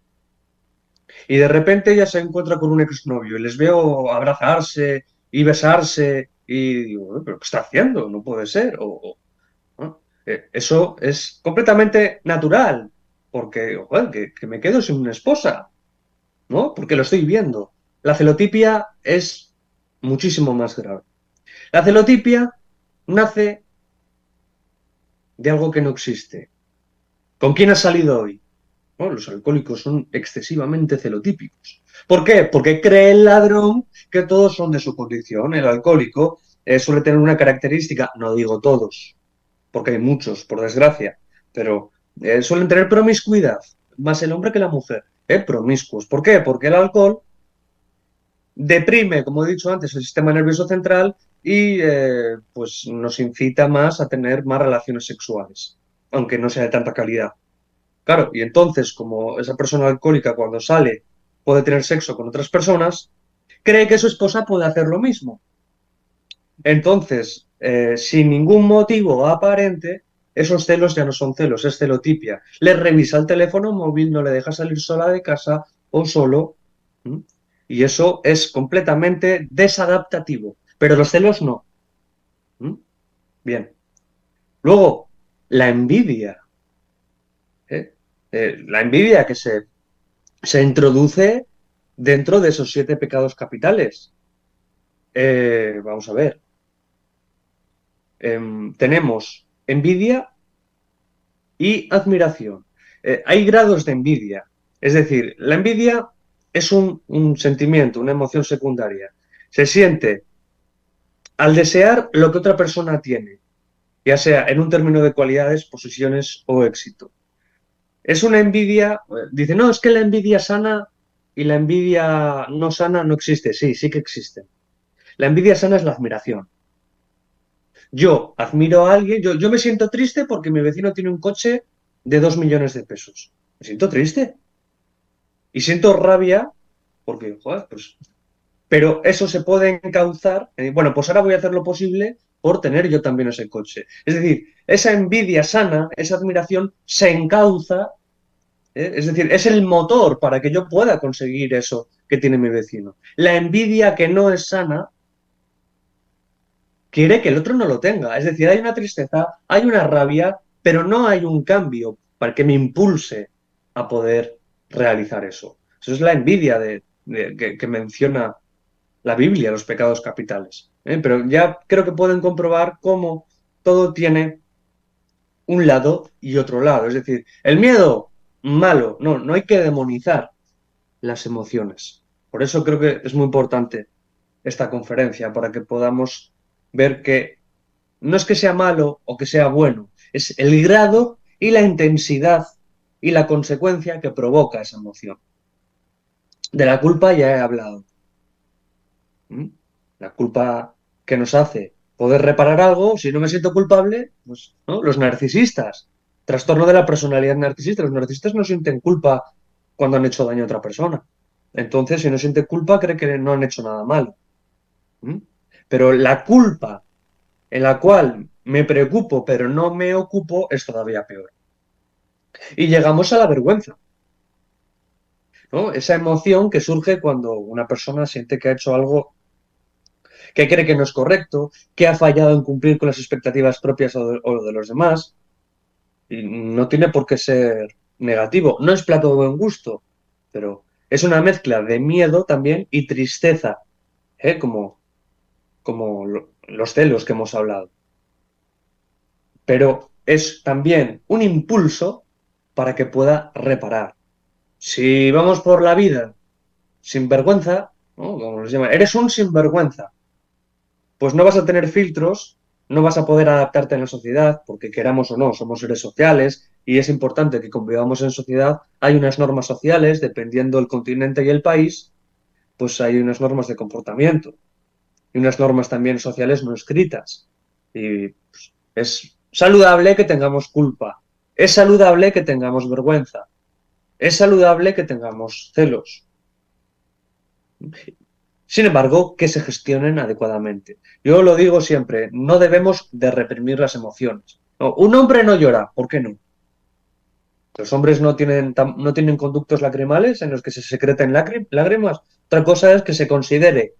y de repente ella se encuentra con un exnovio y les veo abrazarse y besarse y digo, ¿pero qué está haciendo? No puede ser. ¿No? Eso es completamente natural, porque, joder, que me quedo sin una esposa, ¿no? Porque lo estoy viendo. La celotipia es muchísimo más grave. La celotipia nace de algo que no existe. ¿Con quién has salido hoy? Oh, los alcohólicos son excesivamente celotípicos. ¿Por qué? Porque cree el ladrón que todos son de su condición. El alcohólico suele tener una característica, no digo todos, porque hay muchos, por desgracia, pero suelen tener promiscuidad, más el hombre que la mujer, promiscuos. ¿Por qué? Porque el alcohol deprime, como he dicho antes, el sistema nervioso central y pues nos incita más a tener más relaciones sexuales, aunque no sea de tanta calidad. Claro, y entonces, como esa persona alcohólica cuando sale puede tener sexo con otras personas, cree que su esposa puede hacer lo mismo. Entonces, sin ningún motivo aparente, esos celos ya no son celos, es celotipia. Le revisa el teléfono móvil, no le deja salir sola de casa o solo. ¿Mm? Y eso es completamente desadaptativo. Pero los celos no. ¿Mm? Bien. Luego, la envidia. La envidia que se introduce dentro de esos 7 pecados capitales. Vamos a ver. Tenemos envidia y admiración. Hay grados de envidia. Es decir, la envidia es un sentimiento, una emoción secundaria. Se siente al desear lo que otra persona tiene, ya sea en un término de cualidades, posesiones o éxito. Es una envidia, dice, no, es que la envidia sana y la envidia no sana no existe. Sí, sí que existe. La envidia sana es la admiración. Yo admiro a alguien, yo me siento triste porque mi vecino tiene un coche de 2 millones de pesos. Me siento triste. Y siento rabia porque, joder, pues... Pero eso se puede encauzar, bueno, pues ahora voy a hacer lo posible por tener yo también ese coche. Es decir, esa envidia sana, esa admiración, se encauza, es decir, es el motor para que yo pueda conseguir eso que tiene mi vecino. La envidia que no es sana quiere que el otro no lo tenga. Es decir, hay una tristeza, hay una rabia, pero no hay un cambio para que me impulse a poder realizar eso. Eso es la envidia que menciona la Biblia, los pecados capitales. Pero ya creo que pueden comprobar cómo todo tiene un lado y otro lado. Es decir, el miedo, malo. No, no hay que demonizar las emociones. Por eso creo que es muy importante esta conferencia, para que podamos ver que no es que sea malo o que sea bueno, es el grado y la intensidad y la consecuencia que provoca esa emoción. De la culpa ya he hablado. La culpa que nos hace poder reparar algo, si no me siento culpable, pues, ¿no? Los narcisistas, trastorno de la personalidad narcisista, los narcisistas no sienten culpa cuando han hecho daño a otra persona. Entonces, si no siente culpa, cree que no han hecho nada malo. ¿Mm? Pero la culpa en la cual me preocupo pero no me ocupo es todavía peor. Y llegamos a la vergüenza, ¿no? Esa emoción que surge cuando una persona siente que ha hecho algo que cree que no es correcto, que ha fallado en cumplir con las expectativas propias o de los demás. Y no tiene por qué ser negativo. No es plato de buen gusto, pero es una mezcla de miedo también y tristeza, ¿eh? Como los celos que hemos hablado. Pero es también un impulso para que pueda reparar. Si vamos por la vida sin vergüenza, ¿no? Como los llaman, eres un sinvergüenza, pues no vas a tener filtros, no vas a poder adaptarte en la sociedad, porque queramos o no, somos seres sociales y es importante que convivamos en sociedad. Hay unas normas sociales, dependiendo del continente y el país, pues hay unas normas de comportamiento y unas normas también sociales no escritas. Y pues, es saludable que tengamos culpa, es saludable que tengamos vergüenza, es saludable que tengamos celos. Sin embargo, que se gestionen adecuadamente. Yo lo digo siempre, no debemos de reprimir las emociones. No, un hombre no llora, ¿por qué no? Los hombres no tienen conductos lacrimales en los que se secreten lágrimas. Otra cosa es que se considere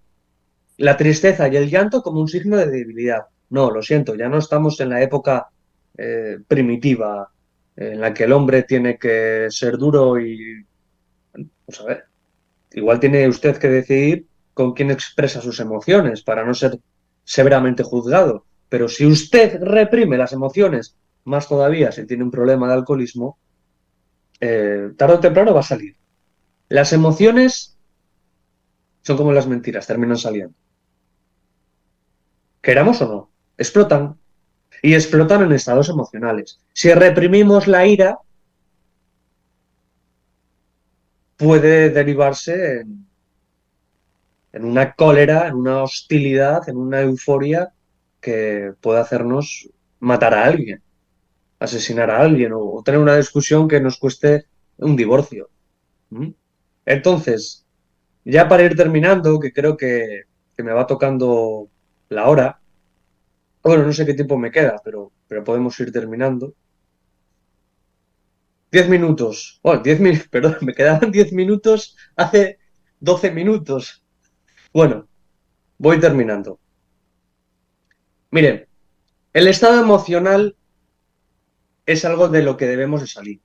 la tristeza y el llanto como un signo de debilidad. No, lo siento, ya no estamos en la época primitiva en la que el hombre tiene que ser duro y... Pues a ver, igual tiene usted que decidir con quién expresa sus emociones para no ser severamente juzgado. Pero si usted reprime las emociones, más todavía si tiene un problema de alcoholismo, tarde o temprano va a salir. Las emociones son como las mentiras, terminan saliendo. Queramos o no, explotan. Y explotan en estados emocionales. Si reprimimos la ira, puede derivarse en una cólera, en una hostilidad, en una euforia que puede hacernos matar a alguien, asesinar a alguien o tener una discusión que nos cueste un divorcio. ¿Mm? Entonces, ya para ir terminando, que creo que me va tocando la hora, bueno, no sé qué tiempo me queda, pero podemos ir terminando. 10 minutos, bueno, 10 minutos, perdón, me quedaban 10 minutos hace 12 minutos. Bueno, voy terminando. Miren, el estado emocional es algo de lo que debemos de salir.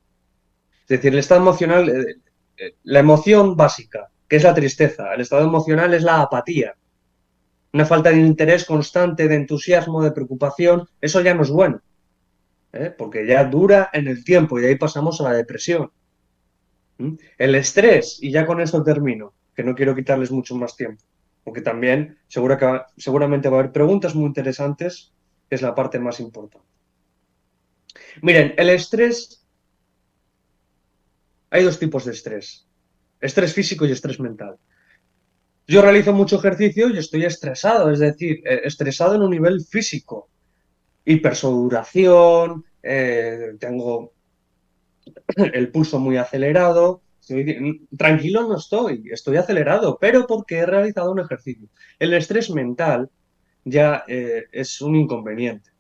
Es decir, el estado emocional, la emoción básica, que es la tristeza, el estado emocional es la apatía, una falta de interés constante, de entusiasmo, de preocupación, eso ya no es bueno, porque ya dura en el tiempo y de ahí pasamos a la depresión. El estrés, y ya con esto termino, que no quiero quitarles mucho más tiempo, porque también seguramente va a haber preguntas muy interesantes, que es la parte más importante. Miren, el estrés, hay dos tipos de estrés físico y estrés mental. Yo realizo mucho ejercicio y estoy estresado, es decir, estresado en un nivel físico, hipersudoración, tengo el pulso muy acelerado, tranquilo no estoy acelerado, pero porque he realizado un ejercicio. El estrés mental ya es un inconveniente.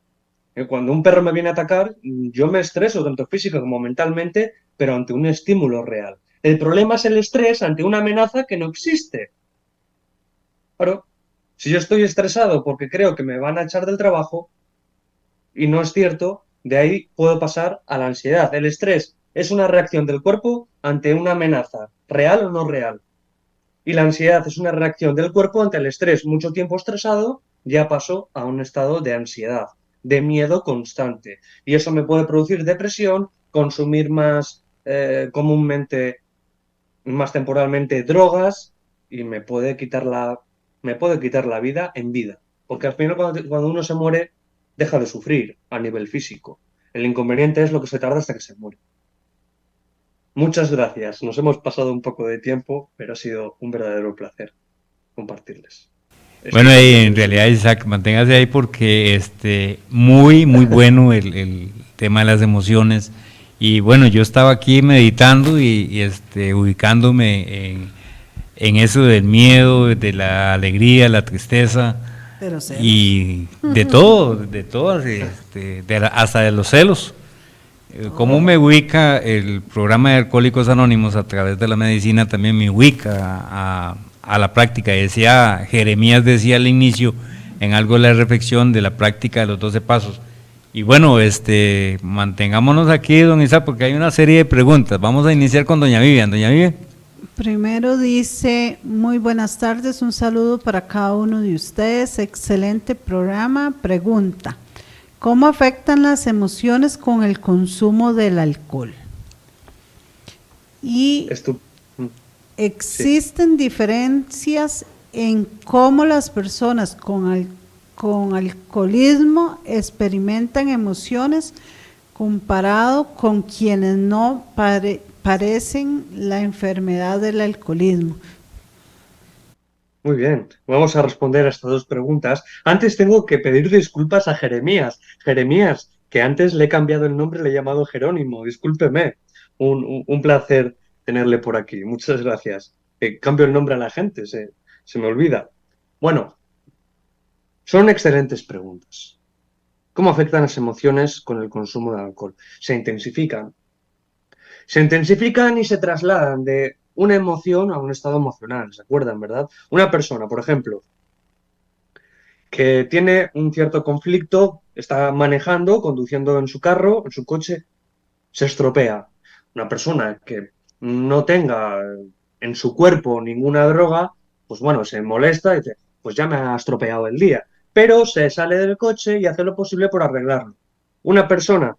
Cuando un perro me viene a atacar, yo me estreso tanto física como mentalmente, pero ante un estímulo real. El problema es el estrés ante una amenaza que no existe. Claro, si yo estoy estresado porque creo que me van a echar del trabajo y no es cierto, de ahí puedo pasar a la ansiedad. El estrés es una reacción del cuerpo ante una amenaza, real o no real. Y la ansiedad es una reacción del cuerpo ante el estrés. Mucho tiempo estresado, ya paso a un estado de ansiedad, de miedo constante. Y eso me puede producir depresión, consumir más comúnmente, más temporalmente drogas y me puede quitar la vida en vida. Porque al final cuando uno se muere, deja de sufrir a nivel físico. El inconveniente es lo que se tarda hasta que se muere. Muchas gracias. Nos hemos pasado un poco de tiempo, pero ha sido un verdadero placer compartirles. Bueno, y en realidad, Isaac, manténgase ahí porque muy bueno el tema de las emociones Y bueno, yo estaba aquí meditando ubicándome en eso del miedo, de la alegría, la tristeza Pero celos. y de todo, hasta de los celos. ¿Cómo me ubica el programa de Alcohólicos Anónimos a través de la medicina? También me ubica a la práctica. Jeremías decía al inicio, en algo de la reflexión de la práctica de los 12 pasos. Y bueno, mantengámonos aquí, don Isaac, porque hay una serie de preguntas. Vamos a iniciar con doña Vivian. Doña Vivian. Primero dice, muy buenas tardes, un saludo para cada uno de ustedes, excelente programa. Pregunta, ¿cómo afectan las emociones con el consumo del alcohol? Y existen diferencias en cómo las personas con alcoholismo experimentan emociones comparado con quienes no padecen la enfermedad del alcoholismo. Muy bien, vamos a responder a estas dos preguntas. Antes tengo que pedir disculpas a Jeremías. Jeremías, que antes le he cambiado el nombre, le he llamado Jerónimo, discúlpeme. Un placer tenerle por aquí, muchas gracias. Cambio el nombre a la gente, se me olvida. Bueno, son excelentes preguntas. ¿Cómo afectan las emociones con el consumo de alcohol? Se intensifican y se trasladan de una emoción a un estado emocional, ¿se acuerdan, verdad? Una persona, por ejemplo, que tiene un cierto conflicto, está manejando, conduciendo en su carro, en su coche, se estropea. Una persona que no tenga en su cuerpo ninguna droga, pues bueno, se molesta y dice, pues ya me ha estropeado el día. Pero se sale del coche y hace lo posible por arreglarlo. Una persona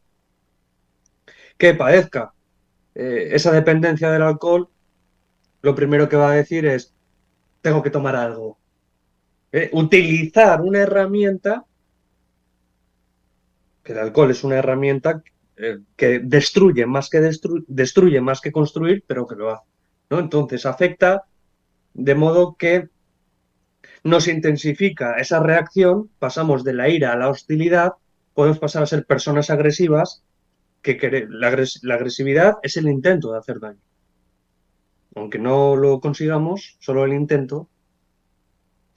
que padezca esa dependencia del alcohol, lo primero que va a decir es, tengo que tomar algo. Utilizar una herramienta, que el alcohol es una herramienta que destruye destruye más que construir, pero que lo hace, ¿no? Entonces afecta de modo que nos intensifica esa reacción, pasamos de la ira a la hostilidad, podemos pasar a ser personas agresivas, la agresividad es el intento de hacer daño. Aunque no lo consigamos, solo el intento.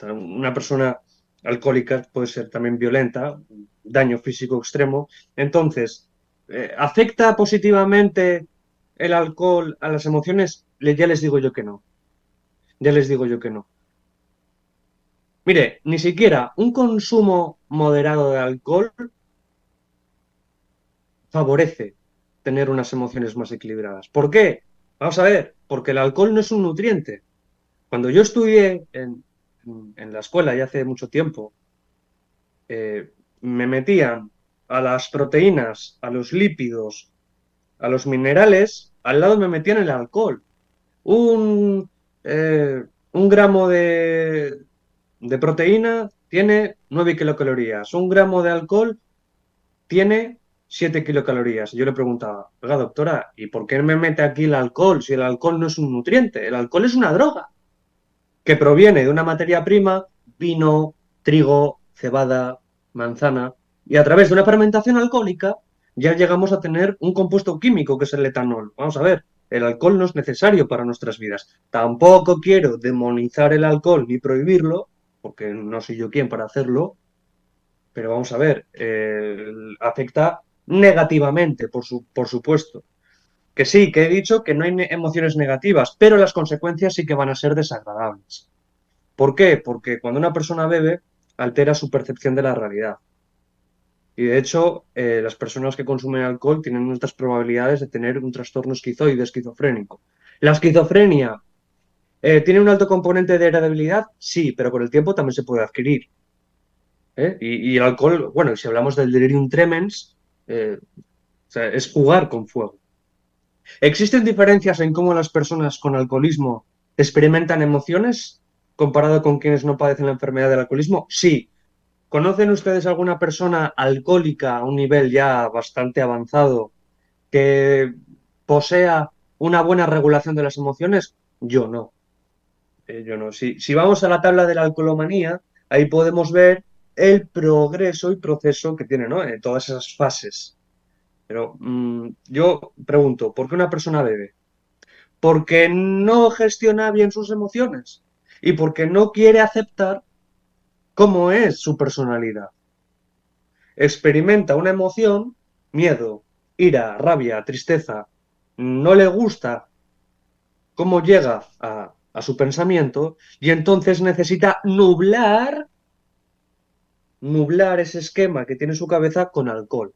Una persona alcohólica puede ser también violenta, daño físico extremo. Entonces, ¿afecta positivamente el alcohol a las emociones? Ya les digo yo que no. Ya les digo yo que no. Mire, ni siquiera un consumo moderado de alcohol favorece tener unas emociones más equilibradas. ¿Por qué? Vamos a ver, porque el alcohol no es un nutriente. Cuando yo estudié en la escuela ya hace mucho tiempo, me metían a las proteínas, a los lípidos, a los minerales, al lado me metían el alcohol. Un gramo de proteína tiene 9 kilocalorías, un gramo de alcohol tiene 7 kilocalorías. Y yo le preguntaba, oiga, doctora, ¿y por qué me mete aquí el alcohol si el alcohol no es un nutriente? El alcohol es una droga que proviene de una materia prima, vino, trigo, cebada, manzana, y a través de una fermentación alcohólica ya llegamos a tener un compuesto químico que es el etanol. Vamos a ver, el alcohol no es necesario para nuestras vidas. Tampoco quiero demonizar el alcohol ni prohibirlo, porque no soy yo quien para hacerlo, pero vamos a ver, afecta negativamente, por supuesto. Que sí, que he dicho que no hay emociones negativas, pero las consecuencias sí que van a ser desagradables. ¿Por qué? Porque cuando una persona bebe, altera su percepción de la realidad. Y de hecho, las personas que consumen alcohol tienen altas probabilidades de tener un trastorno esquizoide, esquizofrénico. ¿La esquizofrenia tiene un alto componente de heredabilidad? Sí, pero con el tiempo también se puede adquirir. Y el alcohol, bueno, si hablamos del delirium tremens, o sea, es jugar con fuego. ¿Existen diferencias en cómo las personas con alcoholismo experimentan emociones comparado con quienes no padecen la enfermedad del alcoholismo? Sí. ¿Conocen ustedes alguna persona alcohólica a un nivel ya bastante avanzado que posea una buena regulación de las emociones? Yo no. Yo no. Si vamos a la tabla de la alcoholomanía, ahí podemos ver el progreso y proceso que tiene, ¿no? En todas esas fases. Pero yo pregunto, ¿por qué una persona bebe? Porque no gestiona bien sus emociones y porque no quiere aceptar cómo es su personalidad. Experimenta una emoción, miedo, ira, rabia, tristeza, no le gusta cómo llega a su pensamiento y entonces necesita nublar ese esquema que tiene su cabeza con alcohol,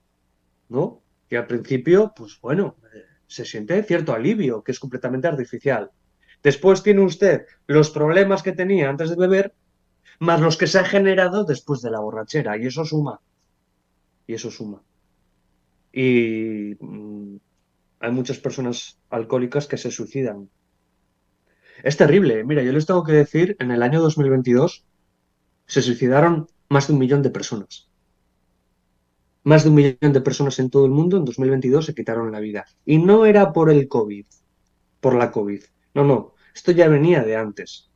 ¿no? Y al principio, pues bueno, se siente cierto alivio, que es completamente artificial. Después tiene usted los problemas que tenía antes de beber, más los que se ha generado después de la borrachera, y eso suma, y eso suma. Y hay muchas personas alcohólicas que se suicidan. Es terrible. Mira, yo les tengo que decir, en el año 2022 se suicidaron más de 1 millón de personas. Más de 1 millón de personas en todo el mundo en 2022 se quitaron la vida. Y no era por el COVID, por la COVID. No, no, esto ya venía de antes.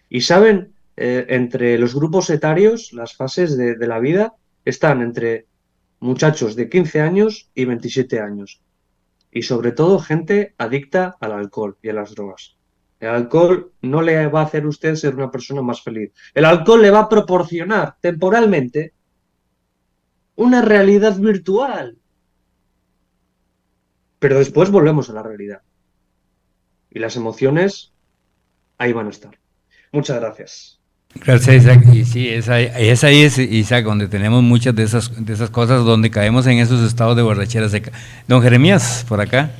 Y saben, entre los grupos etarios, las fases de la vida están entre muchachos de 15 años y 27 años. Y sobre todo gente adicta al alcohol y a las drogas. El alcohol no le va a hacer a usted ser una persona más feliz. El alcohol le va a proporcionar temporalmente una realidad virtual, pero después volvemos a la realidad. Y las emociones ahí van a estar. Muchas gracias. Gracias, Isaac. Y sí, es ahí, Isaac, donde tenemos muchas de esas cosas, donde caemos en esos estados de borrachera seca. Don Jeremías, por acá.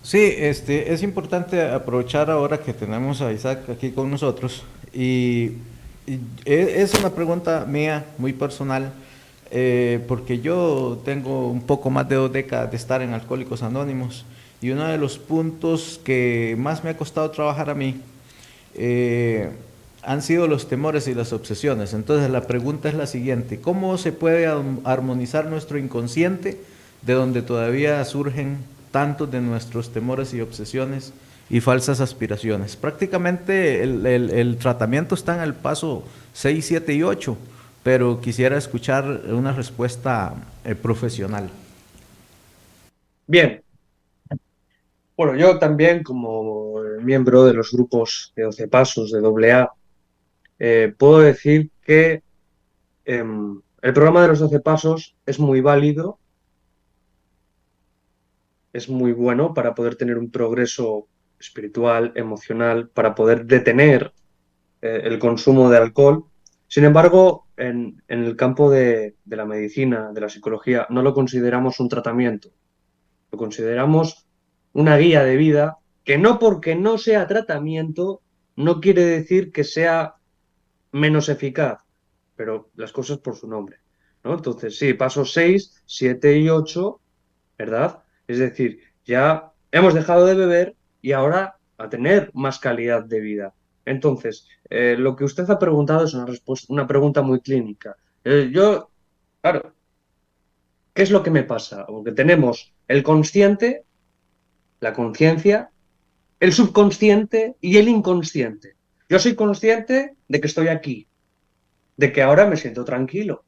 Sí, es importante aprovechar ahora que tenemos a Isaac aquí con nosotros y es una pregunta mía muy personal, porque yo tengo un poco más de 2 décadas de estar en Alcohólicos Anónimos y uno de los puntos que más me ha costado trabajar a mí eh, han sido los temores y las obsesiones. Entonces la pregunta es la siguiente: ¿cómo se puede armonizar nuestro inconsciente de donde todavía surgen tantos de nuestros temores y obsesiones y falsas aspiraciones? Prácticamente el tratamiento está en el paso 6, 7 y 8, pero quisiera escuchar una respuesta profesional. Bien, bueno, yo también como miembro de los grupos de 12 pasos de AA, puedo decir que el programa de los 12 pasos es muy válido, es muy bueno para poder tener un progreso espiritual, emocional, para poder detener el consumo de alcohol. Sin embargo, en el campo de la medicina, de la psicología, no lo consideramos un tratamiento, lo consideramos una guía de vida que no porque no sea tratamiento no quiere decir que sea menos eficaz, pero las cosas por su nombre, ¿no? Entonces, sí, pasos 6, 7 y 8, ¿verdad? Es decir, ya hemos dejado de beber y ahora a tener más calidad de vida. Entonces, lo que usted ha preguntado es una respuesta, una pregunta muy clínica. Claro, ¿qué es lo que me pasa? Porque tenemos el consciente, la conciencia, el subconsciente y el inconsciente. Yo soy consciente de que estoy aquí, de que ahora me siento tranquilo,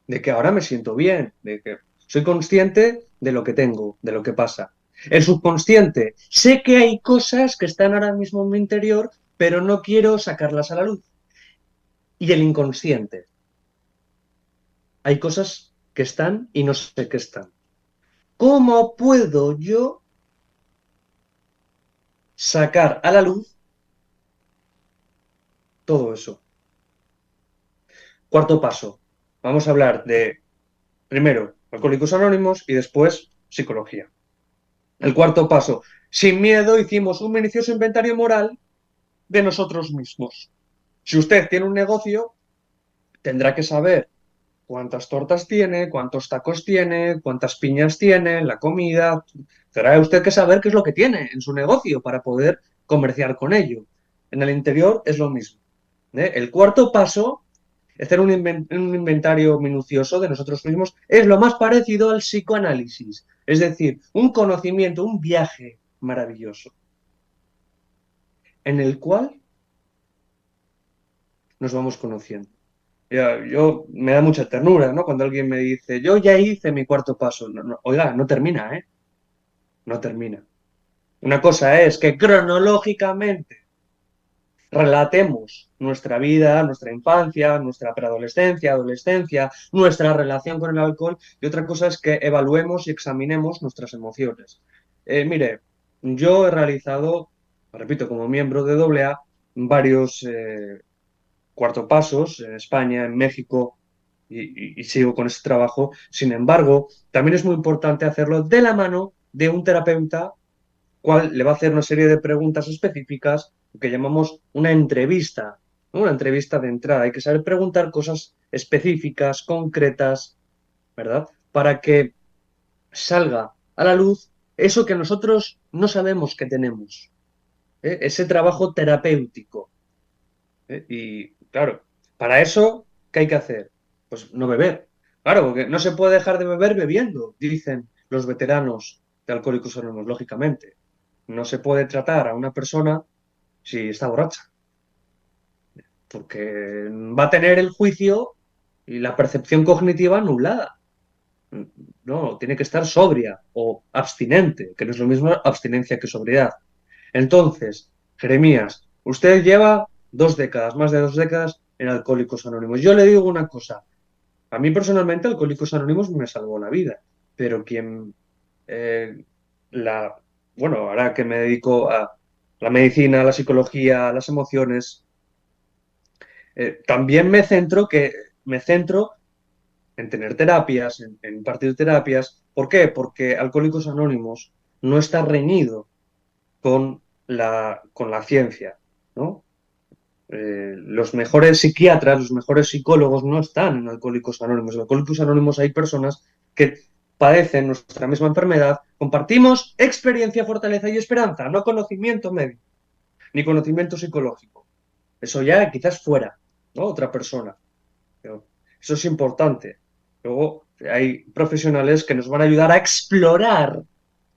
de que ahora me siento bien, de que soy consciente de lo que tengo, de lo que pasa. El subconsciente, sé que hay cosas que están ahora mismo en mi interior, pero no quiero sacarlas a la luz. Y el inconsciente, hay cosas que están y no sé qué están. ¿Cómo puedo yo sacar a la luz todo eso? Cuarto paso. Vamos a hablar de, primero, Alcohólicos Anónimos y después psicología. El cuarto paso. Sin miedo hicimos un minucioso inventario moral de nosotros mismos. Si usted tiene un negocio, tendrá que saber cuántas tortas tiene, cuántos tacos tiene, cuántas piñas tiene, la comida. Tendrá usted que saber qué es lo que tiene en su negocio para poder comerciar con ello. En el interior es lo mismo. El cuarto paso, hacer un inventario minucioso de nosotros mismos, es lo más parecido al psicoanálisis. Es decir, un conocimiento, un viaje maravilloso, en el cual nos vamos conociendo. Yo me da mucha ternura, ¿no? Cuando alguien me dice, yo ya hice mi cuarto paso. Oiga, no termina, ¿eh? No termina. Una cosa es que cronológicamente relatemos nuestra vida, nuestra infancia, nuestra preadolescencia, adolescencia, nuestra relación con el alcohol, y otra cosa es que evaluemos y examinemos nuestras emociones. Mire, yo he realizado, repito, como miembro de AA, varios cuarto pasos en España, en México, y sigo con ese trabajo. Sin embargo, también es muy importante hacerlo de la mano de un terapeuta, cual le va a hacer una serie de preguntas específicas que llamamos una entrevista, ¿no? Una entrevista de entrada. Hay que saber preguntar cosas específicas, concretas, ¿verdad? Para que salga a la luz eso que nosotros no sabemos que tenemos, ¿eh? Ese trabajo terapéutico. Y claro, para eso, ¿qué hay que hacer? Pues no beber. Claro, porque no se puede dejar de beber bebiendo, dicen los veteranos de Alcohólicos Anónimos, lógicamente. No se puede tratar a una persona si está borracha, porque va a tener el juicio y la percepción cognitiva anulada. No, tiene que estar sobria o abstinente, que no es lo mismo abstinencia que sobriedad. Entonces, Jeremías, usted lleva 2 décadas, más de 2 décadas en Alcohólicos Anónimos. Yo le digo una cosa, a mí personalmente Alcohólicos Anónimos me salvó la vida, pero quien eh, la, bueno, ahora que me dedico a la medicina, a la psicología, a las emociones, también me centro en tener terapias, en impartir terapias. ¿Por qué? Porque Alcohólicos Anónimos no está reñido con la ciencia, ¿no? Los mejores psiquiatras, los mejores psicólogos no están en Alcohólicos Anónimos. En Alcohólicos Anónimos hay personas que padecen nuestra misma enfermedad. Compartimos experiencia, fortaleza y esperanza, no conocimiento médico, ni conocimiento psicológico. Eso ya quizás fuera, ¿no? Otra persona. Pero eso es importante. Luego hay profesionales que nos van a ayudar a explorar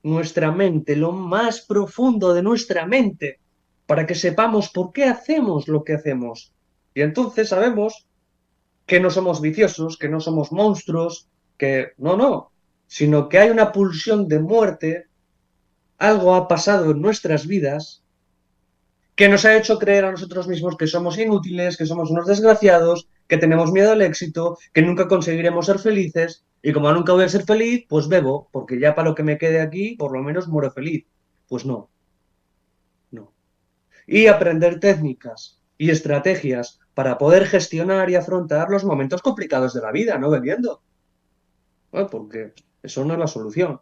nuestra mente, lo más profundo de nuestra mente, para que sepamos por qué hacemos lo que hacemos. Y entonces sabemos que no somos viciosos, que no somos monstruos, que no, sino que hay una pulsión de muerte, algo ha pasado en nuestras vidas que nos ha hecho creer a nosotros mismos que somos inútiles, que somos unos desgraciados, que tenemos miedo al éxito, que nunca conseguiremos ser felices, y como nunca voy a ser feliz, pues bebo, porque ya para lo que me quede aquí, por lo menos muero feliz. Pues no, no. Y aprender técnicas y estrategias para poder gestionar y afrontar los momentos complicados de la vida, no bebiendo. Bueno, porque eso no es la solución.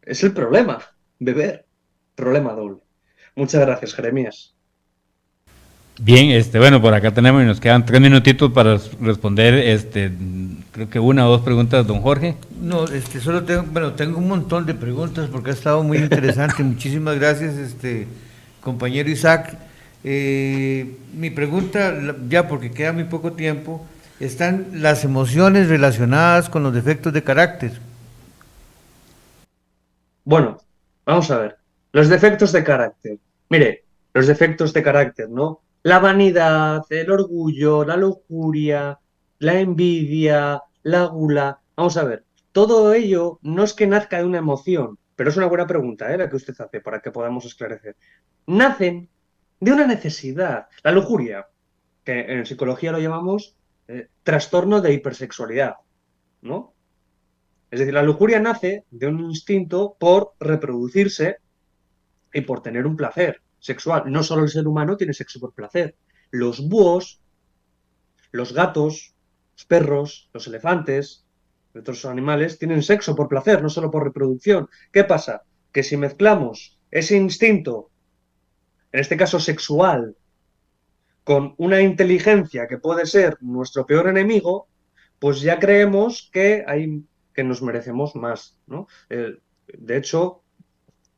Es el problema, beber. Problema doble. Muchas gracias, Jeremías. Bien, bueno, por acá tenemos y nos quedan 3 minutitos para responder, creo que 1 o 2 preguntas, don Jorge. No, solo tengo un montón de preguntas porque ha estado muy interesante. Muchísimas gracias, compañero Isaac. Mi pregunta, ya porque queda muy poco tiempo, están las emociones relacionadas con los defectos de carácter. Bueno, vamos a ver. Los defectos de carácter. Mire, los defectos de carácter, ¿no? La vanidad, el orgullo, la lujuria, la envidia, la gula. Vamos a ver. Todo ello no es que nazca de una emoción, pero es una buena pregunta, la que usted hace para que podamos esclarecer. Nacen de una necesidad. La lujuria, que en psicología lo llamamos trastorno de hipersexualidad, ¿no? Es decir, la lujuria nace de un instinto por reproducirse y por tener un placer sexual. No solo el ser humano tiene sexo por placer. Los búhos, los gatos, los perros, los elefantes, otros animales tienen sexo por placer, no solo por reproducción. ¿Qué pasa? Que si mezclamos ese instinto, en este caso sexual, con una inteligencia que puede ser nuestro peor enemigo, pues ya creemos que nos merecemos más, ¿no? De hecho,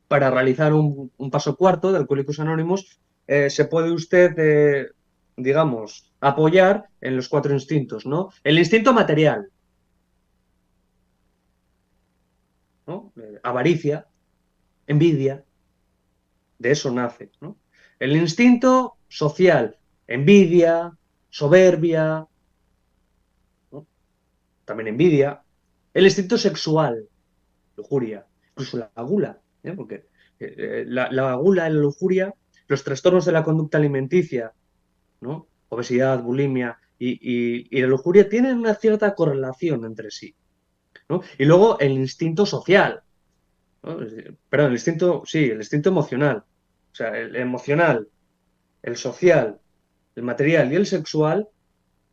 para realizar un paso cuarto de Alcohólicos Anónimos, se puede usted, digamos, apoyar en los 4 instintos, ¿no? El instinto material, ¿no? Avaricia, envidia, de eso nace, ¿no? El instinto social, envidia, soberbia, también envidia, el instinto sexual, lujuria, incluso la gula, porque la gula, la lujuria, los trastornos de la conducta alimenticia, ¿no? Obesidad, bulimia y la lujuria tienen una cierta correlación entre sí, ¿no? Y luego el instinto social, ¿no? Perdón, el instinto emocional. O sea, el emocional, el social, el material y el sexual,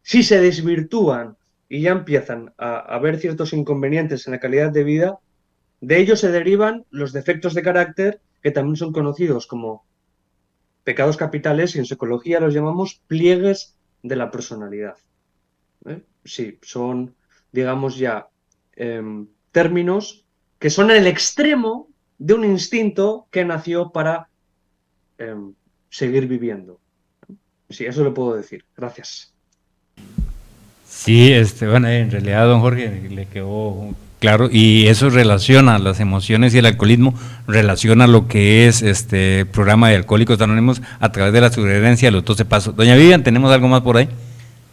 si se desvirtúan y ya empiezan a haber ciertos inconvenientes en la calidad de vida, de ellos se derivan los defectos de carácter que también son conocidos como pecados capitales y en psicología los llamamos pliegues de la personalidad. Sí, son, digamos ya, términos que son el extremo de un instinto que nació para seguir viviendo. Sí, eso lo puedo decir. Gracias. Sí, bueno, en realidad, don Jorge, le quedó claro, y eso relaciona las emociones y el alcoholismo, relaciona lo que es este programa de Alcohólicos Anónimos a través de la sugerencia de los 12 pasos. Doña Vivian, ¿tenemos algo más por ahí?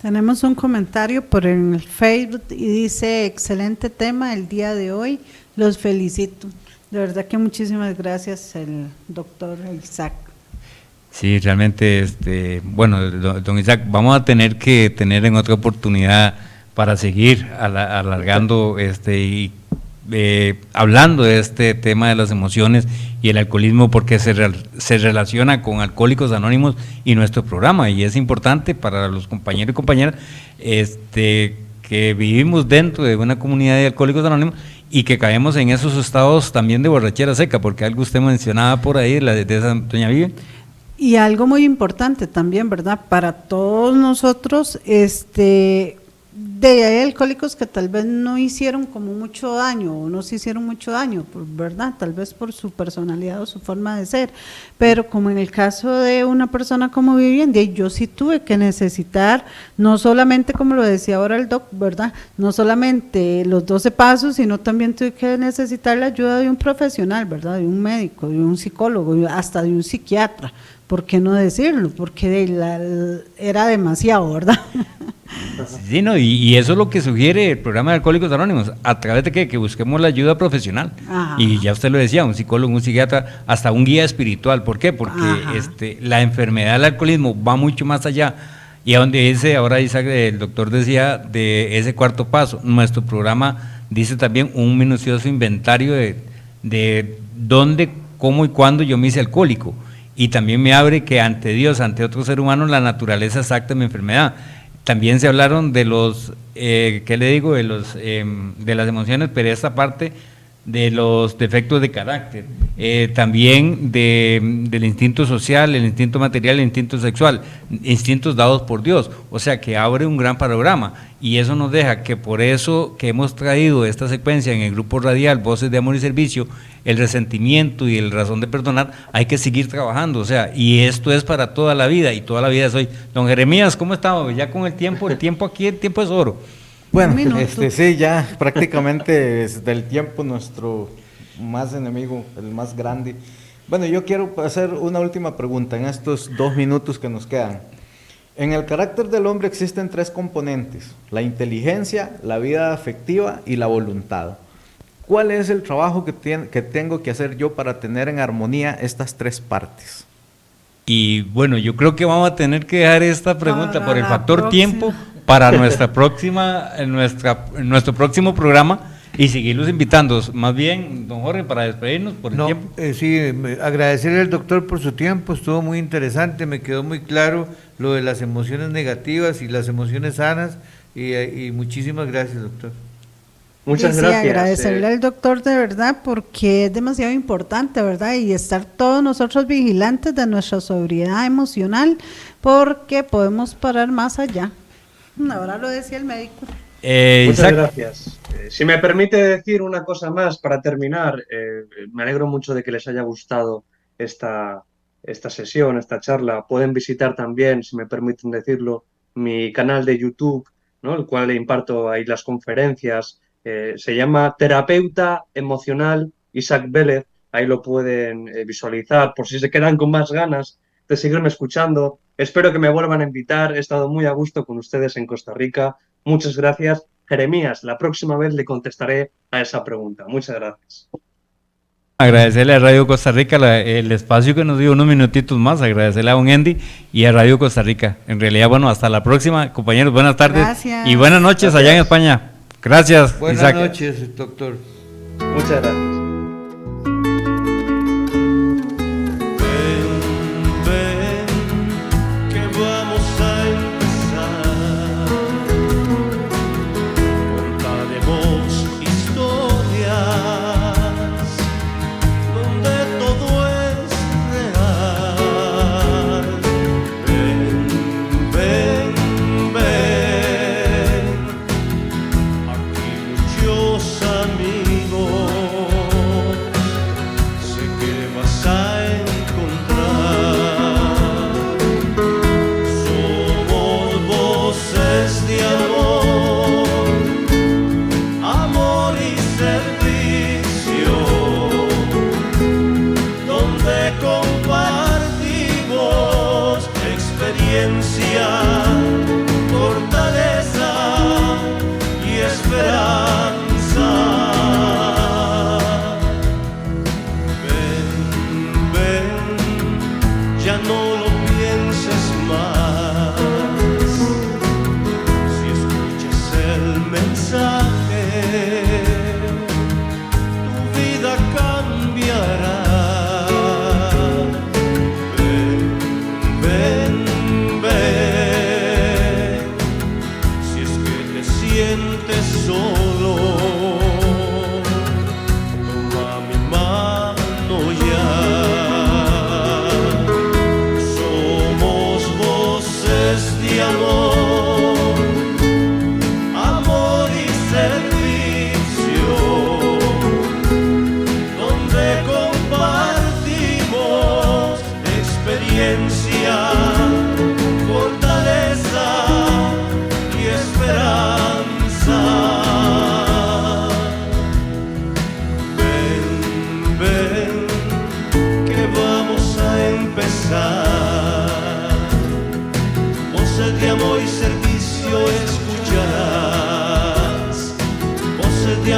Tenemos un comentario por el Facebook y dice, excelente tema el día de hoy, los felicito. De verdad que muchísimas gracias el doctor Isaac. Sí, realmente, bueno, don Isaac, vamos a tener que tener en otra oportunidad para seguir alargando y hablando de este tema de las emociones y el alcoholismo, porque se relaciona con Alcohólicos Anónimos y nuestro programa, y es importante para los compañeros y compañeras que vivimos dentro de una comunidad de Alcohólicos Anónimos y que caemos en esos estados también de borrachera seca, porque algo usted mencionaba por ahí de esa doña Vivian. Y algo muy importante también, ¿verdad? Para todos nosotros, hay alcohólicos que tal vez no hicieron como mucho daño o no se hicieron mucho daño, ¿verdad? Tal vez por su personalidad o su forma de ser, pero como en el caso de una persona como Vivian, yo sí tuve que necesitar, no solamente como lo decía ahora el doc, ¿verdad? No solamente los 12 pasos, sino también tuve que necesitar la ayuda de un profesional, ¿verdad? De un médico, de un psicólogo, hasta de un psiquiatra. ¿Por qué no decirlo? Porque era demasiado, ¿verdad? Sí, no, y eso es lo que sugiere el programa de Alcohólicos Anónimos, a través de que busquemos la ayuda profesional. Ajá. Y ya usted lo decía, un psicólogo, un psiquiatra, hasta un guía espiritual. ¿Por qué? Porque la enfermedad del alcoholismo va mucho más allá. Y a donde dice, ahora Isaac, el doctor decía de ese cuarto paso, nuestro programa dice también un minucioso inventario de dónde, cómo y cuándo yo me hice alcohólico. Y también me abre que ante Dios, ante otro ser humano, la naturaleza exacta de mi enfermedad. También se hablaron de los, ¿qué le digo? De las emociones, pero esta parte de los defectos de carácter, también del instinto social, el instinto material, el instinto sexual, instintos dados por Dios, o sea que abre un gran panorama, y eso nos deja que por eso que hemos traído esta secuencia en el grupo radial Voces de Amor y Servicio, el resentimiento y el razón de perdonar, hay que seguir trabajando, o sea, y esto es para toda la vida, y toda la vida es hoy. Don Jeremías, ¿cómo estamos? Ya con el tiempo aquí, el tiempo es oro. Bueno, sí, ya prácticamente desde el tiempo nuestro más enemigo, el más grande. Bueno, yo quiero hacer una última pregunta en estos 2 minutos que nos quedan. En el carácter del hombre existen 3 componentes: la inteligencia, la vida afectiva y la voluntad. ¿Cuál es el trabajo que tengo que hacer yo para tener en armonía estas 3 partes? Y bueno, yo creo que vamos a tener que dejar esta pregunta por el factor tiempo para nuestro próximo programa y seguirlos invitando. Más bien, don Jorge, para despedirnos por el tiempo. Sí, agradecerle al doctor por su tiempo, estuvo muy interesante, me quedó muy claro lo de las emociones negativas y las emociones sanas, y muchísimas gracias, doctor. Muchas gracias. Agradecerle al doctor de verdad, porque es demasiado importante, ¿verdad? Y estar todos nosotros vigilantes de nuestra sobriedad emocional, porque podemos parar más allá. Ahora lo decía el médico. Muchas gracias. Si me permite decir una cosa más para terminar, me alegro mucho de que les haya gustado esta sesión, esta charla. Pueden visitar también, si me permiten decirlo, mi canal de YouTube, ¿no? El cual le imparto ahí las conferencias. Se llama Terapeuta Emocional Isaac Vélez. Ahí lo pueden visualizar por si se quedan con más ganas de seguirme escuchando. Espero que me vuelvan a invitar. He estado muy a gusto con ustedes en Costa Rica. Muchas gracias Jeremías, la próxima vez le contestaré a esa pregunta. Muchas gracias. Agradecerle a Radio Costa Rica el espacio que nos dio, unos minutitos más, agradecerle a don Andy y a Radio Costa Rica. En realidad, bueno, hasta la próxima, compañeros, buenas tardes. Gracias. Y buenas noches allá en España. Gracias, Buenas Isaac. noches, doctor. Muchas gracias.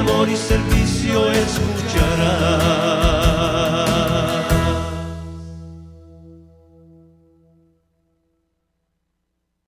Amor y servicio escucharás.